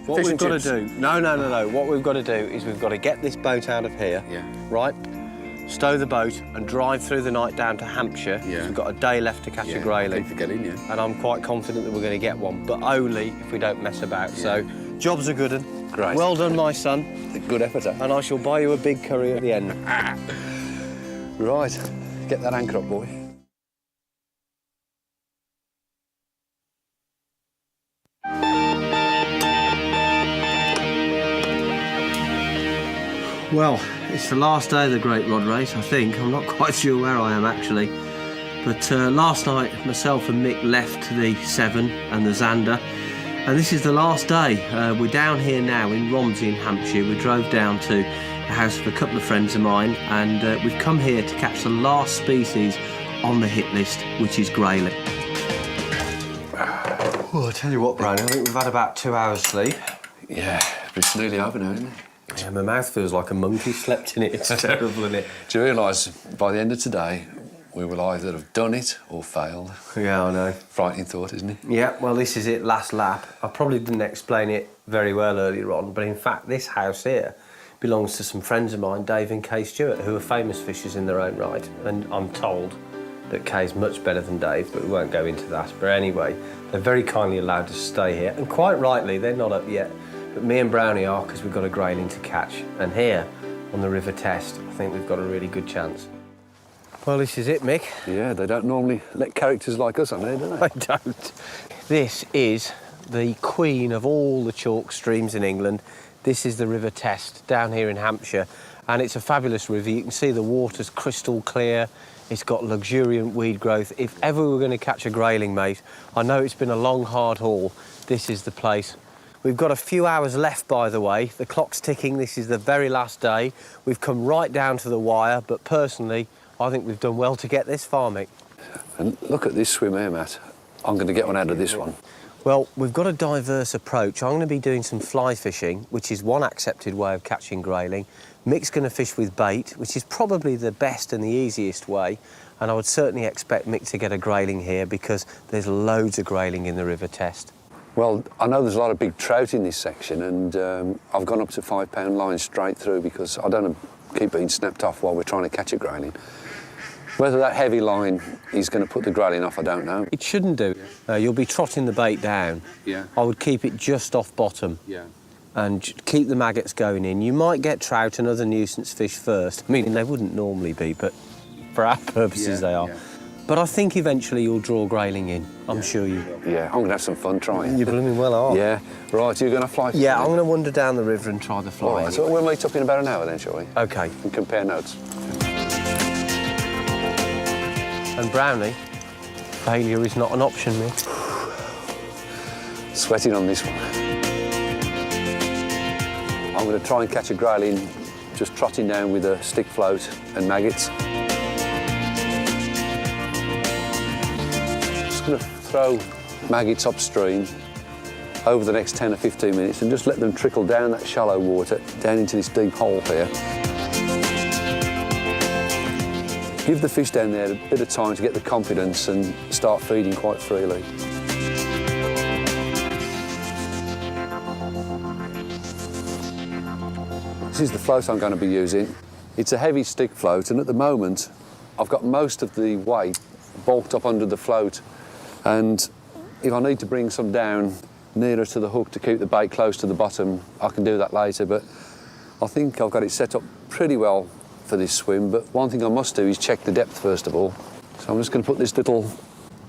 what fish we've and got to chips. do... No. What we've got to do is we've got to get this boat out of here, Yeah. right? Stow the boat and drive through the night down to Hampshire. Yeah. We've got a day left to catch a grayling. Keep forgetting, yeah. And I'm quite confident that we're going to get one, but only if we don't mess about. Yeah. So, job's a good one. Great. Well done, my son. Good effort, eh? And I shall buy you a big curry at the end. Right, get that anchor up, boy. Well, it's the last day of the Great Rod Race, I think. I'm not quite sure where I am, actually. But last night, myself and Mick left the Severn and the Zander. And this is the last day. We're down here now in Romsey in Hampshire. We drove down to the house of a couple of friends of mine, and we've come here to catch the last species on the hit list, which is Grayling. Well, I tell you what, Brian, I think we've had about 2 hours sleep. Yeah, but it's nearly over now, isn't it? Yeah, my mouth feels like a monkey slept in it. It's terrible, isn't it? Do you realise by the end of today, we will either have done it or failed. Yeah, I know. Frightening thought, isn't it? Yeah, well, this is it, last lap. I probably didn't explain it very well earlier on, but in fact, this house here belongs to some friends of mine, Dave and Kay Stewart, who are famous fishers in their own right. And I'm told that Kay's much better than Dave, but we won't go into that. But anyway, they're very kindly allowed us to stay here, and quite rightly, they're not up yet. But me and Brownie are, because we've got a grayling to catch. And here, on the River Test, I think we've got a really good chance. Well, this is it, Mick. Yeah, they don't normally let characters like us on there, do they? I don't. This is the queen of all the chalk streams in England. This is the River Test down here in Hampshire, and it's a fabulous river. You can see the water's crystal clear. It's got luxuriant weed growth. If ever we were going to catch a grayling, mate, I know it's been a long, hard haul. This is the place. We've got a few hours left, by the way. The clock's ticking. This is the very last day. We've come right down to the wire, but personally, I think we've done well to get this far, Mick. And look at this swim here, Matt. I'm going to get one out of this one. Well, we've got a diverse approach. I'm going to be doing some fly fishing, which is one accepted way of catching grayling. Mick's going to fish with bait, which is probably the best and the easiest way. And I would certainly expect Mick to get a grayling here because there's loads of grayling in the River Test. Well, I know there's a lot of big trout in this section, and I've gone up to £5 lines straight through because I don't want to keep being snapped off while we're trying to catch a grayling. Whether that heavy line is going to put the grayling off, I don't know. It shouldn't do. You'll be trotting the bait down. Yeah. I would keep it just off bottom. Yeah. And keep the maggots going in. You might get trout and other nuisance fish first. I mean, they wouldn't normally be, but for our purposes they are. Yeah. But I think eventually you'll draw grayling in. I'm sure you will. Yeah, I'm going to have some fun trying. You blooming well are. Yeah. Right, you're going to fly? Yeah, I'm going to wander down the river and try the fly. Right, so we'll meet up in about an hour then, shall we? OK. And compare notes. And Brownie, failure is not an option, Mick. Sweating on this one. I'm going to try and catch a grayling just trotting down with a stick float and maggots. Just going to throw maggots upstream over the next 10 or 15 minutes and just let them trickle down that shallow water down into this deep hole here. Give the fish down there a bit of time to get the confidence and start feeding quite freely. This is the float I'm going to be using. It's a heavy stick float, and at the moment I've got most of the weight bulked up under the float, and if I need to bring some down nearer to the hook to keep the bait close to the bottom, I can do that later, but I think I've got it set up pretty well for this swim. But one thing I must do is check the depth first of all. So I'm just going to put this little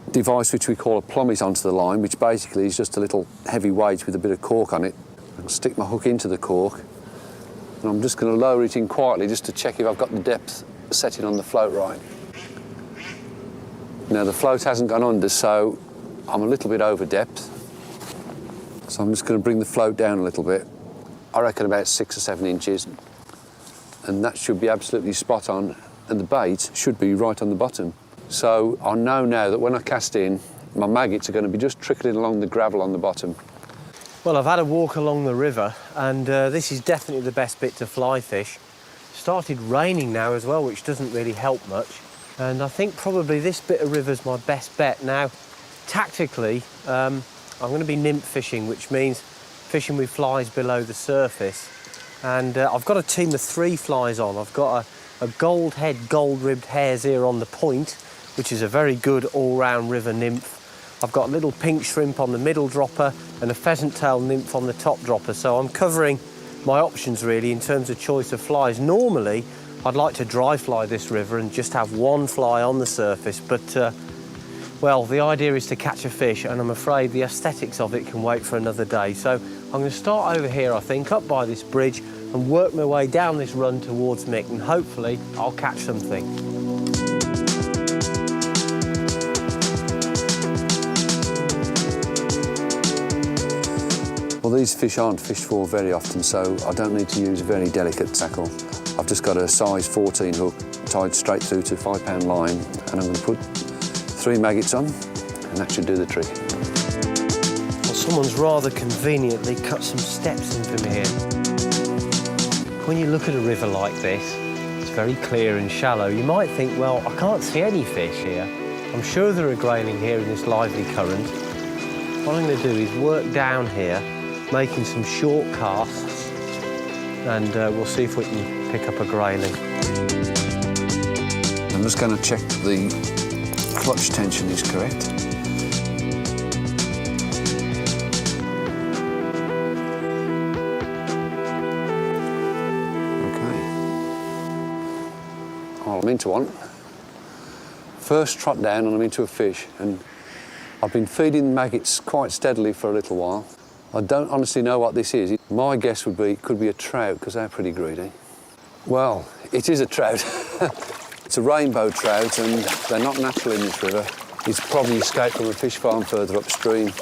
device which we call a plummet onto the line, which basically is just a little heavy weight with a bit of cork on it. I'll stick my hook into the cork, and I'm just going to lower it in quietly just to check if I've got the depth setting on the float right. Now the float hasn't gone under, so I'm a little bit over depth. So I'm just going to bring the float down a little bit. I reckon about 6 or 7 inches. And that should be absolutely spot on, and the bait should be right on the bottom. So I know now that when I cast in, my maggots are going to be just trickling along the gravel on the bottom. Well, I've had a walk along the river, and this is definitely the best bit to fly fish. Started raining now as well, which doesn't really help much. And I think probably this bit of river's my best bet. Now, tactically, I'm going to be nymph fishing, which means fishing with flies below the surface. And I've got a team of 3 flies on. I've got a gold head, gold-ribbed hare's ear on the point, which is a very good all-round river nymph. I've got a little pink shrimp on the middle dropper and a pheasant tail nymph on the top dropper. So I'm covering my options really in terms of choice of flies. Normally, I'd like to dry fly this river and just have 1 fly on the surface, but well, the idea is to catch a fish, and I'm afraid the aesthetics of it can wait for another day. So I'm going to start over here, I think, up by this bridge, and work my way down this run towards Mick, and hopefully I'll catch something. Well, these fish aren't fished for very often, so I don't need to use a very delicate tackle. I've just got a size 14 hook tied straight through to a £5 line, and I'm going to put 3 maggots on, and that should do the trick. Well, someone's rather conveniently cut some steps in for me here. When you look at a river like this, it's very clear and shallow. You might think, well, I can't see any fish here. I'm sure there are grayling here in this lively current. What I'm going to do is work down here, making some short casts, and we'll see if we can pick up a grayling. I'm just going to check the clutch tension is correct. I'm into one. First trot down and I'm into a fish, and I've been feeding maggots quite steadily for a little while. I don't honestly know what this is. My guess would be it could be a trout, because they're pretty greedy. Well, it is a trout. It's a rainbow trout, and they're not natural in this river. It's probably escaped from a fish farm further upstream.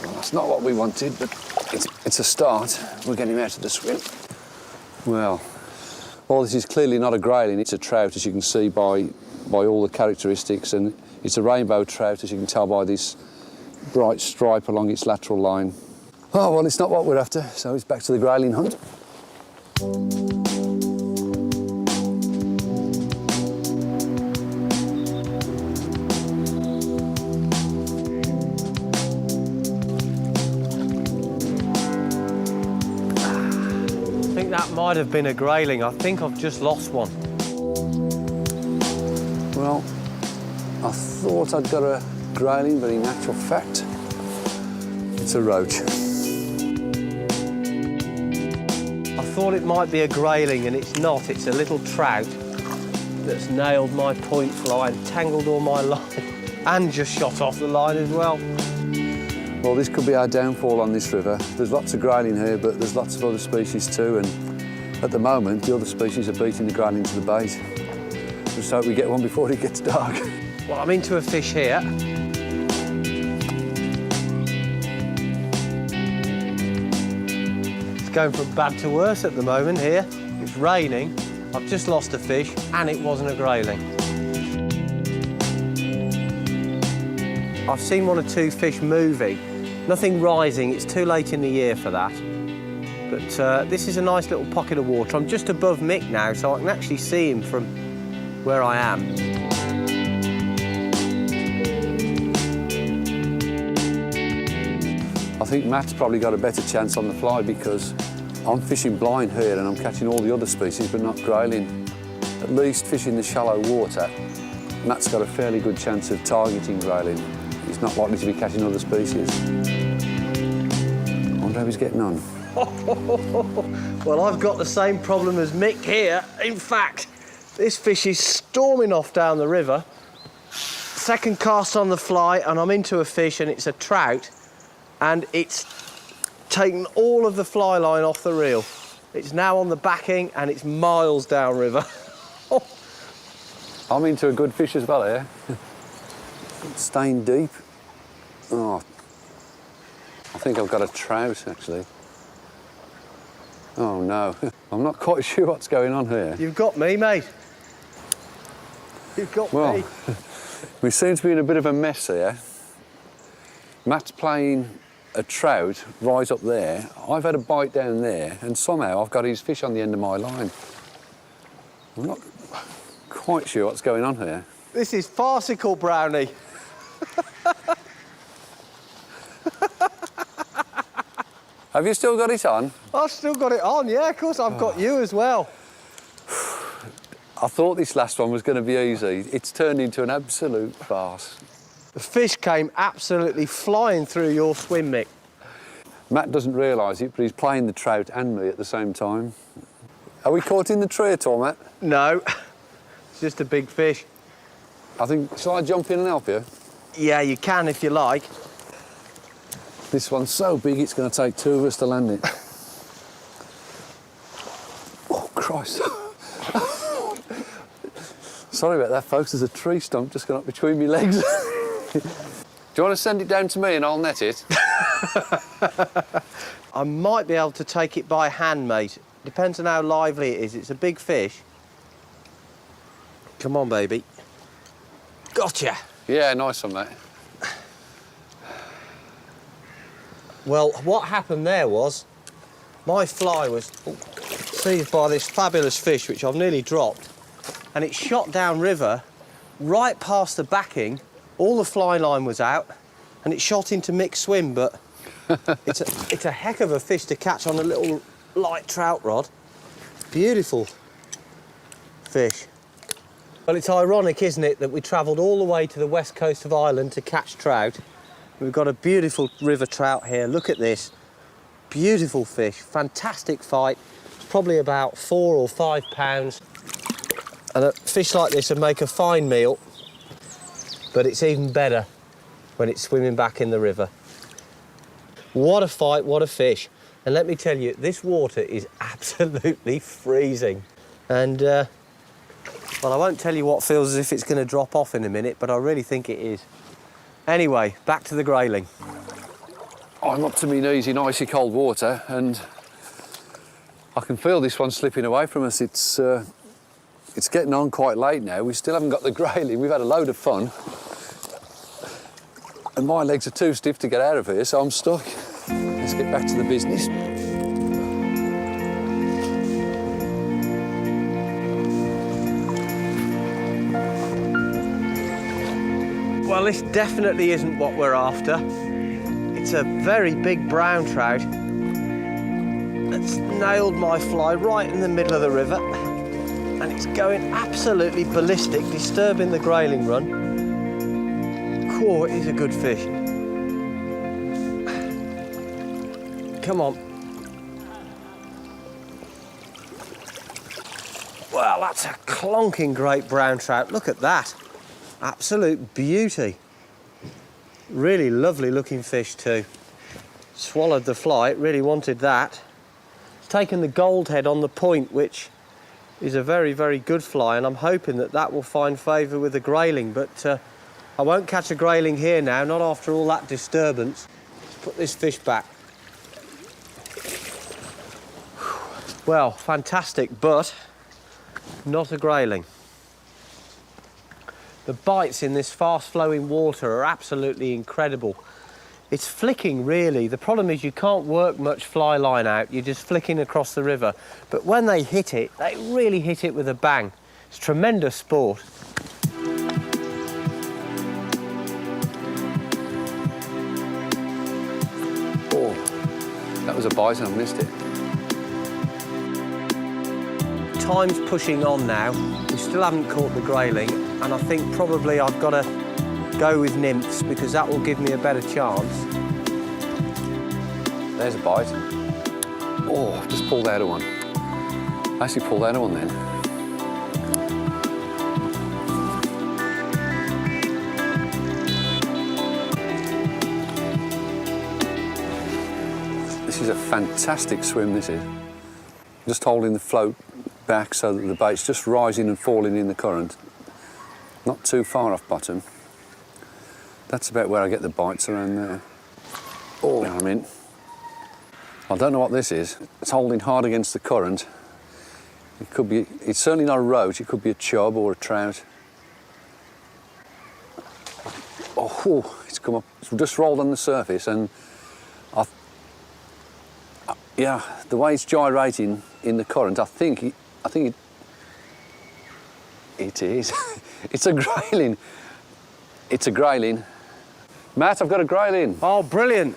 Well, that's not what we wanted, but it's a start. We're getting him out of the swim. Well, this is clearly not a grayling, it's a trout, as you can see by all the characteristics, and it's a rainbow trout, as you can tell by this bright stripe along its lateral line. Oh, well, it's not what we're after, so it's back to the grayling hunt. That might have been a grayling. I think I've just lost one. Well, I thought I'd got a grayling, but in actual fact, it's a roach. I thought it might be a grayling, and it's not. It's a little trout that's nailed my point fly and tangled all my line, and just shot off the line as well. Well, this could be our downfall on this river. There's lots of grayling here, but there's lots of other species too, and at the moment, the other species are beating the grayling to the bait. Just hope we get one before it gets dark. Well, I'm into a fish here. It's going from bad to worse at the moment here. It's raining, I've just lost a fish, and it wasn't a grayling. I've seen one or two fish moving. Nothing rising, it's too late in the year for that. But this is a nice little pocket of water. I'm just above Mick now, so I can actually see him from where I am. I think Matt's probably got a better chance on the fly, because I'm fishing blind here and I'm catching all the other species, but not grayling. At least fishing the shallow water, Matt's got a fairly good chance of targeting grayling. He's not likely to be catching other species. I wonder how he's getting on. Well, I've got the same problem as Mick here. In fact, this fish is storming off down the river. Second cast on the fly, and I'm into a fish, and it's a trout, and it's taken all of the fly line off the reel. It's now on the backing, and it's miles downriver. I'm into a good fish as well here. Staying deep. Oh, I think I've got a trout, actually. Oh, no. I'm not quite sure what's going on here. You've got me, mate. You've got me. We seem to be in a bit of a mess here. Matt's playing a trout right up there. I've had a bite down there, and somehow I've got his fish on the end of my line. I'm not quite sure what's going on here. This is farcical, Brownie. Have you still got it on? I've still got it on, yeah, of course. I've got you as well. I thought this last one was going to be easy. It's turned into an absolute farce. The fish came absolutely flying through your swim, Mick. Matt doesn't realise it, but he's playing the trout and me at the same time. Are we caught in the tree at all, Matt? No, it's just a big fish. I think, shall I jump in and help you? Yeah, you can if you like. This one's so big, it's going to take two of us to land it. Oh, Christ. Sorry about that, folks. There's a tree stump just gone up between my legs. Do you want to send it down to me and I'll net it? I might be able to take it by hand, mate. Depends on how lively it is. It's a big fish. Come on, baby. Gotcha. Yeah, nice one, mate. Well, what happened there was my fly was seized by this fabulous fish, which I've nearly dropped. and it shot downriver right past the backing. All the fly line was out and it shot into mixed swim, but it's a heck of a fish to catch on a little light trout rod. Beautiful fish. Well, it's ironic, isn't it, that we travelled all the way to the west coast of Ireland to catch trout. We've got a beautiful river trout here. Look at this. Beautiful fish, fantastic fight. It's probably about 4 or 5 pounds. And a fish like this would make a fine meal, but it's even better when it's swimming back in the river. What a fight, what a fish. And let me tell you, this water is absolutely freezing. And, well, I won't tell you what feels as if it's going to drop off in a minute, but I really think it is. Anyway, back to the Grayling. I'm up to my knees in icy cold water, and I can feel this one slipping away from us. It's getting on quite late now. We still haven't got the Grayling. We've had a load of fun, and my legs are too stiff to get out of here, so I'm stuck. Let's get back to the business. Well, this definitely isn't what we're after. It's a very big brown trout that's nailed my fly right in the middle of the river, and it's going absolutely ballistic, disturbing the Grayling run. Cool, it is a good fish. Come on. Well, that's a clonking great brown trout. Look at that. Absolute beauty. Really lovely looking fish too. Swallowed the fly, it really wanted that. It's taken the gold head on the point, which is a very, very good fly, and I'm hoping that that will find favour with the Grayling, but I won't catch a Grayling here now, not after all that disturbance. Let's put this fish back. Well, fantastic, but not a Grayling. The bites in this fast-flowing water are absolutely incredible. It's flicking, really. The problem is you can't work much fly line out. You're just flicking across the river. But when they hit it, they really hit it with a bang. It's tremendous sport. Oh, that was a bite and I missed it. Time's pushing on now. We still haven't caught the Grayling, and I think probably I've got to go with nymphs because that will give me a better chance. There's a bite. Oh, I've just pulled out of one. I actually pulled out of one then. This is a fantastic swim, this is. Just holding the float back so that the bait's just rising and falling in the current. Not too far off bottom. That's about where I get the bites, around there. Oh, I'm in. I don't know what this is. It's holding hard against the current. It could be, it's certainly not a roach, it could be a chub or a trout. Oh, it's come up, it's just rolled on the surface, and yeah, the way it's gyrating in the current, I think it is. It's a Grayling. It's a Grayling. Matt, I've got a Grayling. Oh, brilliant.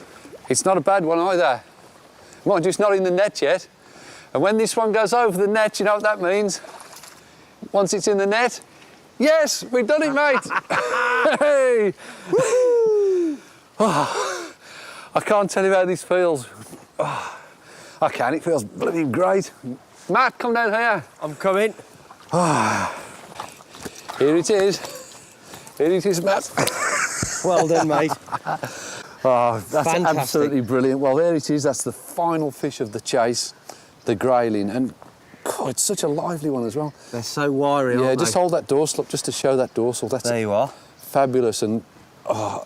It's not a bad one either. Mind you, it's not in the net yet. And when this one goes over the net, you know what that means? Once it's in the net, yes, we've done it, mate. Hey! Oh, I can't tell you how this feels. Oh, I can, it feels bloody great. Matt, come down here. I'm coming. Oh, here it is. Here it is, Matt. Well done, mate. Oh, that's fantastic. Absolutely brilliant. Well, there it is. That's the final fish of the chase, the Grayling. And God, it's such a lively one as well. They're so wiry, aren't they? Yeah, just hold that dorsal up just to show that dorsal. That's there you are. Fabulous. And oh.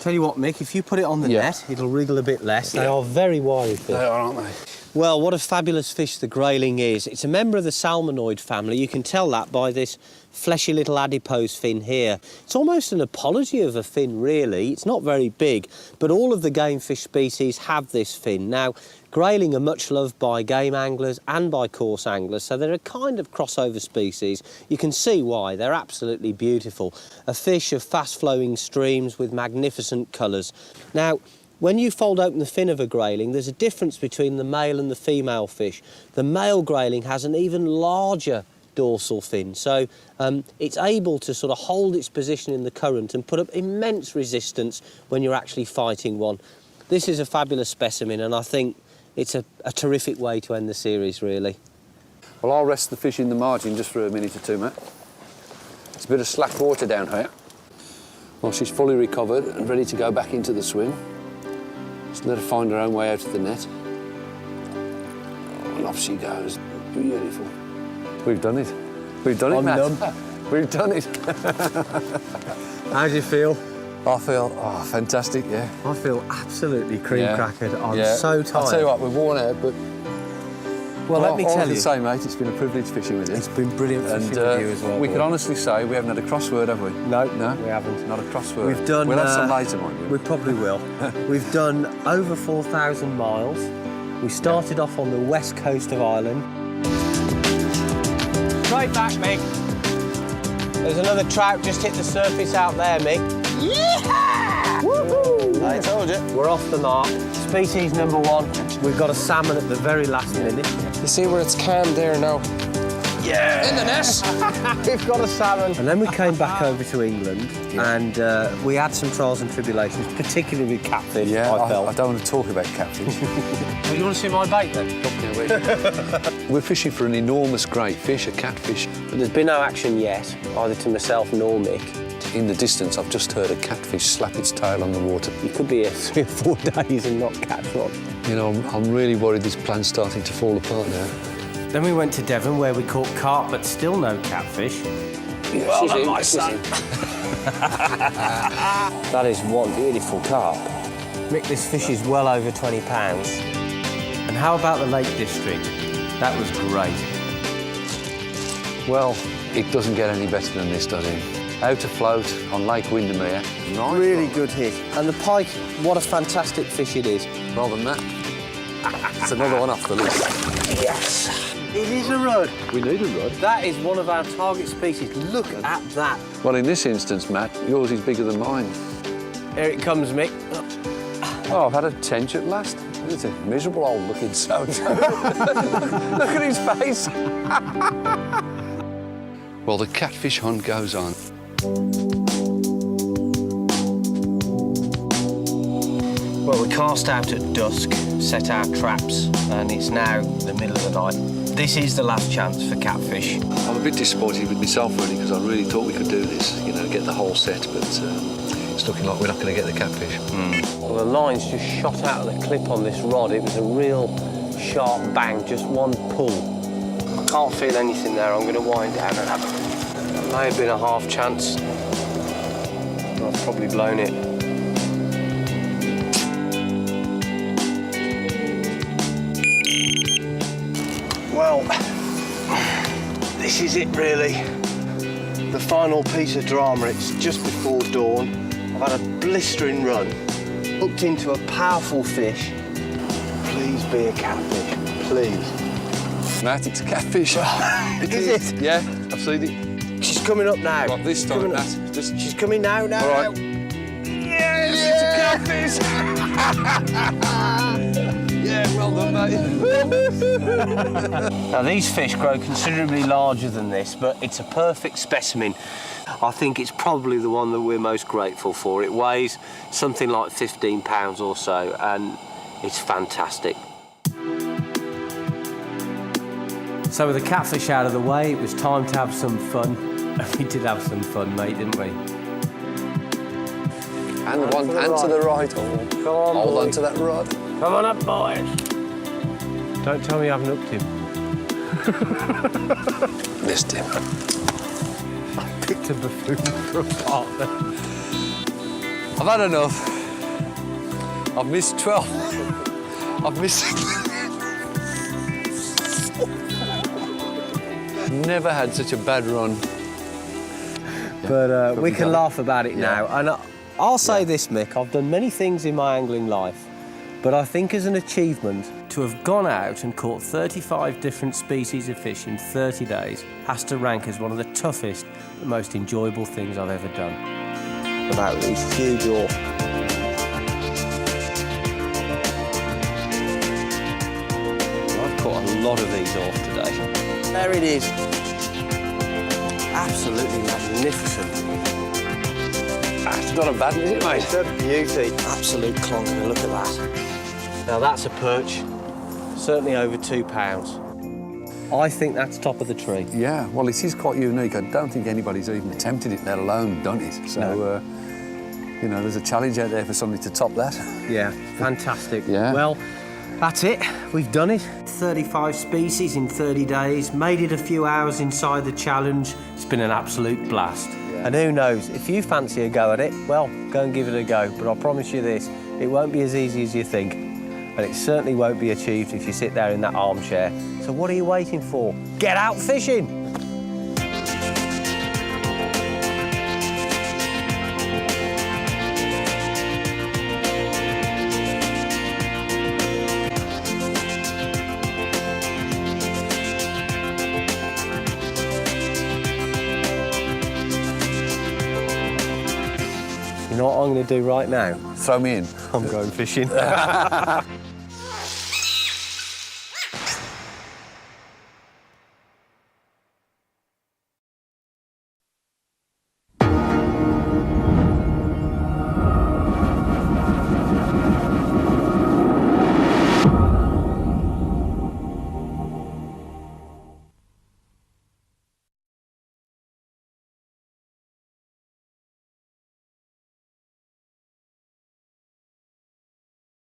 Tell you what, Mick, if you put it on the net, it'll wriggle a bit less. They are very wiry fish. They are, aren't they? Well, what a fabulous fish the Grayling is. It's a member of the salmonoid family. You can tell that by this fleshy little adipose fin here. It's almost an apology of a fin, really. It's not very big, but all of the game fish species have this fin. Now, Grayling are much loved by game anglers and by coarse anglers, so they're a kind of crossover species. You can see why, they're absolutely beautiful. A fish of fast-flowing streams with magnificent colours. Now, when you fold open the fin of a grayling, there's a difference between the male and the female fish. The male grayling has an even larger dorsal fin, so it's able to sort of hold its position in the current and put up immense resistance when you're actually fighting one. This is a fabulous specimen, and I think it's a terrific way to end the series, really. Well, I'll rest the fish in the margin just for a minute or two, Matt. It's a bit of slack water down here. Well, she's fully recovered and ready to go back into the swim. Just let her find her own way out of the net. Oh, and off she goes. Beautiful. We've done it. We've done it, Matt. We've done it. How do you feel? I feel, fantastic, yeah. I feel absolutely cream-crackered. I'm so tired. I'll tell you what, we're worn out, but... Well, let me tell you. the same, mate, it's been a privilege fishing with you. It's been brilliant fishing with you as well. We can honestly say we haven't had a crossword, have we? No, we haven't. Not a crossword. We've done... We'll have some later, won't you? We probably will. We've done over 4,000 miles. We started off on the west coast of Ireland. Straight back, Mick. There's another trout just hit the surface out there, Mick. Yeah! Woohoo! I told you. We're off the mark. Species number 1. We've got a salmon at the very last minute. You see where it's calm there now? Yeah! In the net! We've got a salmon. And then we came back over to England and we had some trials and tribulations, particularly with catfish, Yeah, I felt. I don't want to talk about catfish. Well, you want to see my bait then? We're fishing for an enormous great fish, a catfish. But there's been no action yet, either to myself nor Mick. In the distance, I've just heard a catfish slap its tail on the water. You could be here 3 or 4 days and not catch one. You know, I'm really worried this plan's starting to fall apart now. Then we went to Devon where we caught carp, but still no catfish. Well done, my son. That is one beautiful carp. Mick, this fish is well over 20 pounds. And how about the Lake District? That was great. Well, it doesn't get any better than this, does it? Out afloat on Lake Windermere. Nice. Really good hit. And the pike, what a fantastic fish it is. Rather than that, it's another one off the list. Yes! It is a rudd. We need a rudd. That is one of our target species. Look at that. Well, in this instance, Matt, yours is bigger than mine. Here it comes, Mick. Oh, I've had a tench at last. It's a miserable old looking so-and-so. Look at his face. Well, the catfish hunt goes on. Well, we cast out at dusk, set our traps, and it's now the middle of the night. This is the last chance for catfish. I'm a bit disappointed with myself, really, because I really thought we could do this, you know, get the whole set, but it's looking like we're not going to get the catfish. Well, the line's just shot out of the clip on this rod. It was a real sharp bang, just one pull. I can't feel anything there. I'm going to wind down and have a... That may have been a half chance. I've probably blown it. Well, this is it really. The final piece of drama. It's just before dawn. I've had a blistering run, hooked into a powerful fish. Please be a catfish, please. Matt, it's a catfish. Is it? Yeah, I've seen it. She's coming up now. Right, this time, Matt. She's coming now. All right. Yes, it's a catfish! Yeah, well done, mate. Now, these fish grow considerably larger than this, but it's a perfect specimen. I think it's probably the one that we're most grateful for. It weighs something like 15 pounds or so, and it's fantastic. So with the catfish out of the way, it was time to have some fun. And we did have some fun, mate, didn't we? And the one, and to the right. Come on, hold boy. on to that rod. Come on up, boys. Don't tell me you haven't hooked him. Missed him. I picked a buffoon for a partner. I've had enough. I've missed 12. I've missed... Never had such a bad run. But we can laugh about it now. And I'll say this, Mick, I've done many things in my angling life, but I think as an achievement, To have gone out and caught 35 different species of fish in 30 days has to rank as one of the toughest but most enjoyable things I've ever done. About these huge oar. I've caught a lot of these off today. There it is. Absolutely magnificent. That's not a bad one, is it, mate? It's a beauty. Absolute clonker, look at that. Now that's a perch, certainly over £2. I think that's top of the tree. Yeah, well, it is quite unique. I don't think anybody's even attempted it, let alone done it. So, No. You know, there's a challenge out there for somebody to top that. Yeah, fantastic. Yeah. Well, that's it. We've done it. 35 species in 30 days, made it a few hours inside the challenge. It's been an absolute blast. Yeah. And who knows, if you fancy a go at it, well, go and give it a go. But I promise you this, it won't be as easy as you think. And it certainly won't be achieved if you sit there in that armchair. So what are you waiting for? Get out fishing! You know what I'm going to do right now? Throw me in. I'm going fishing.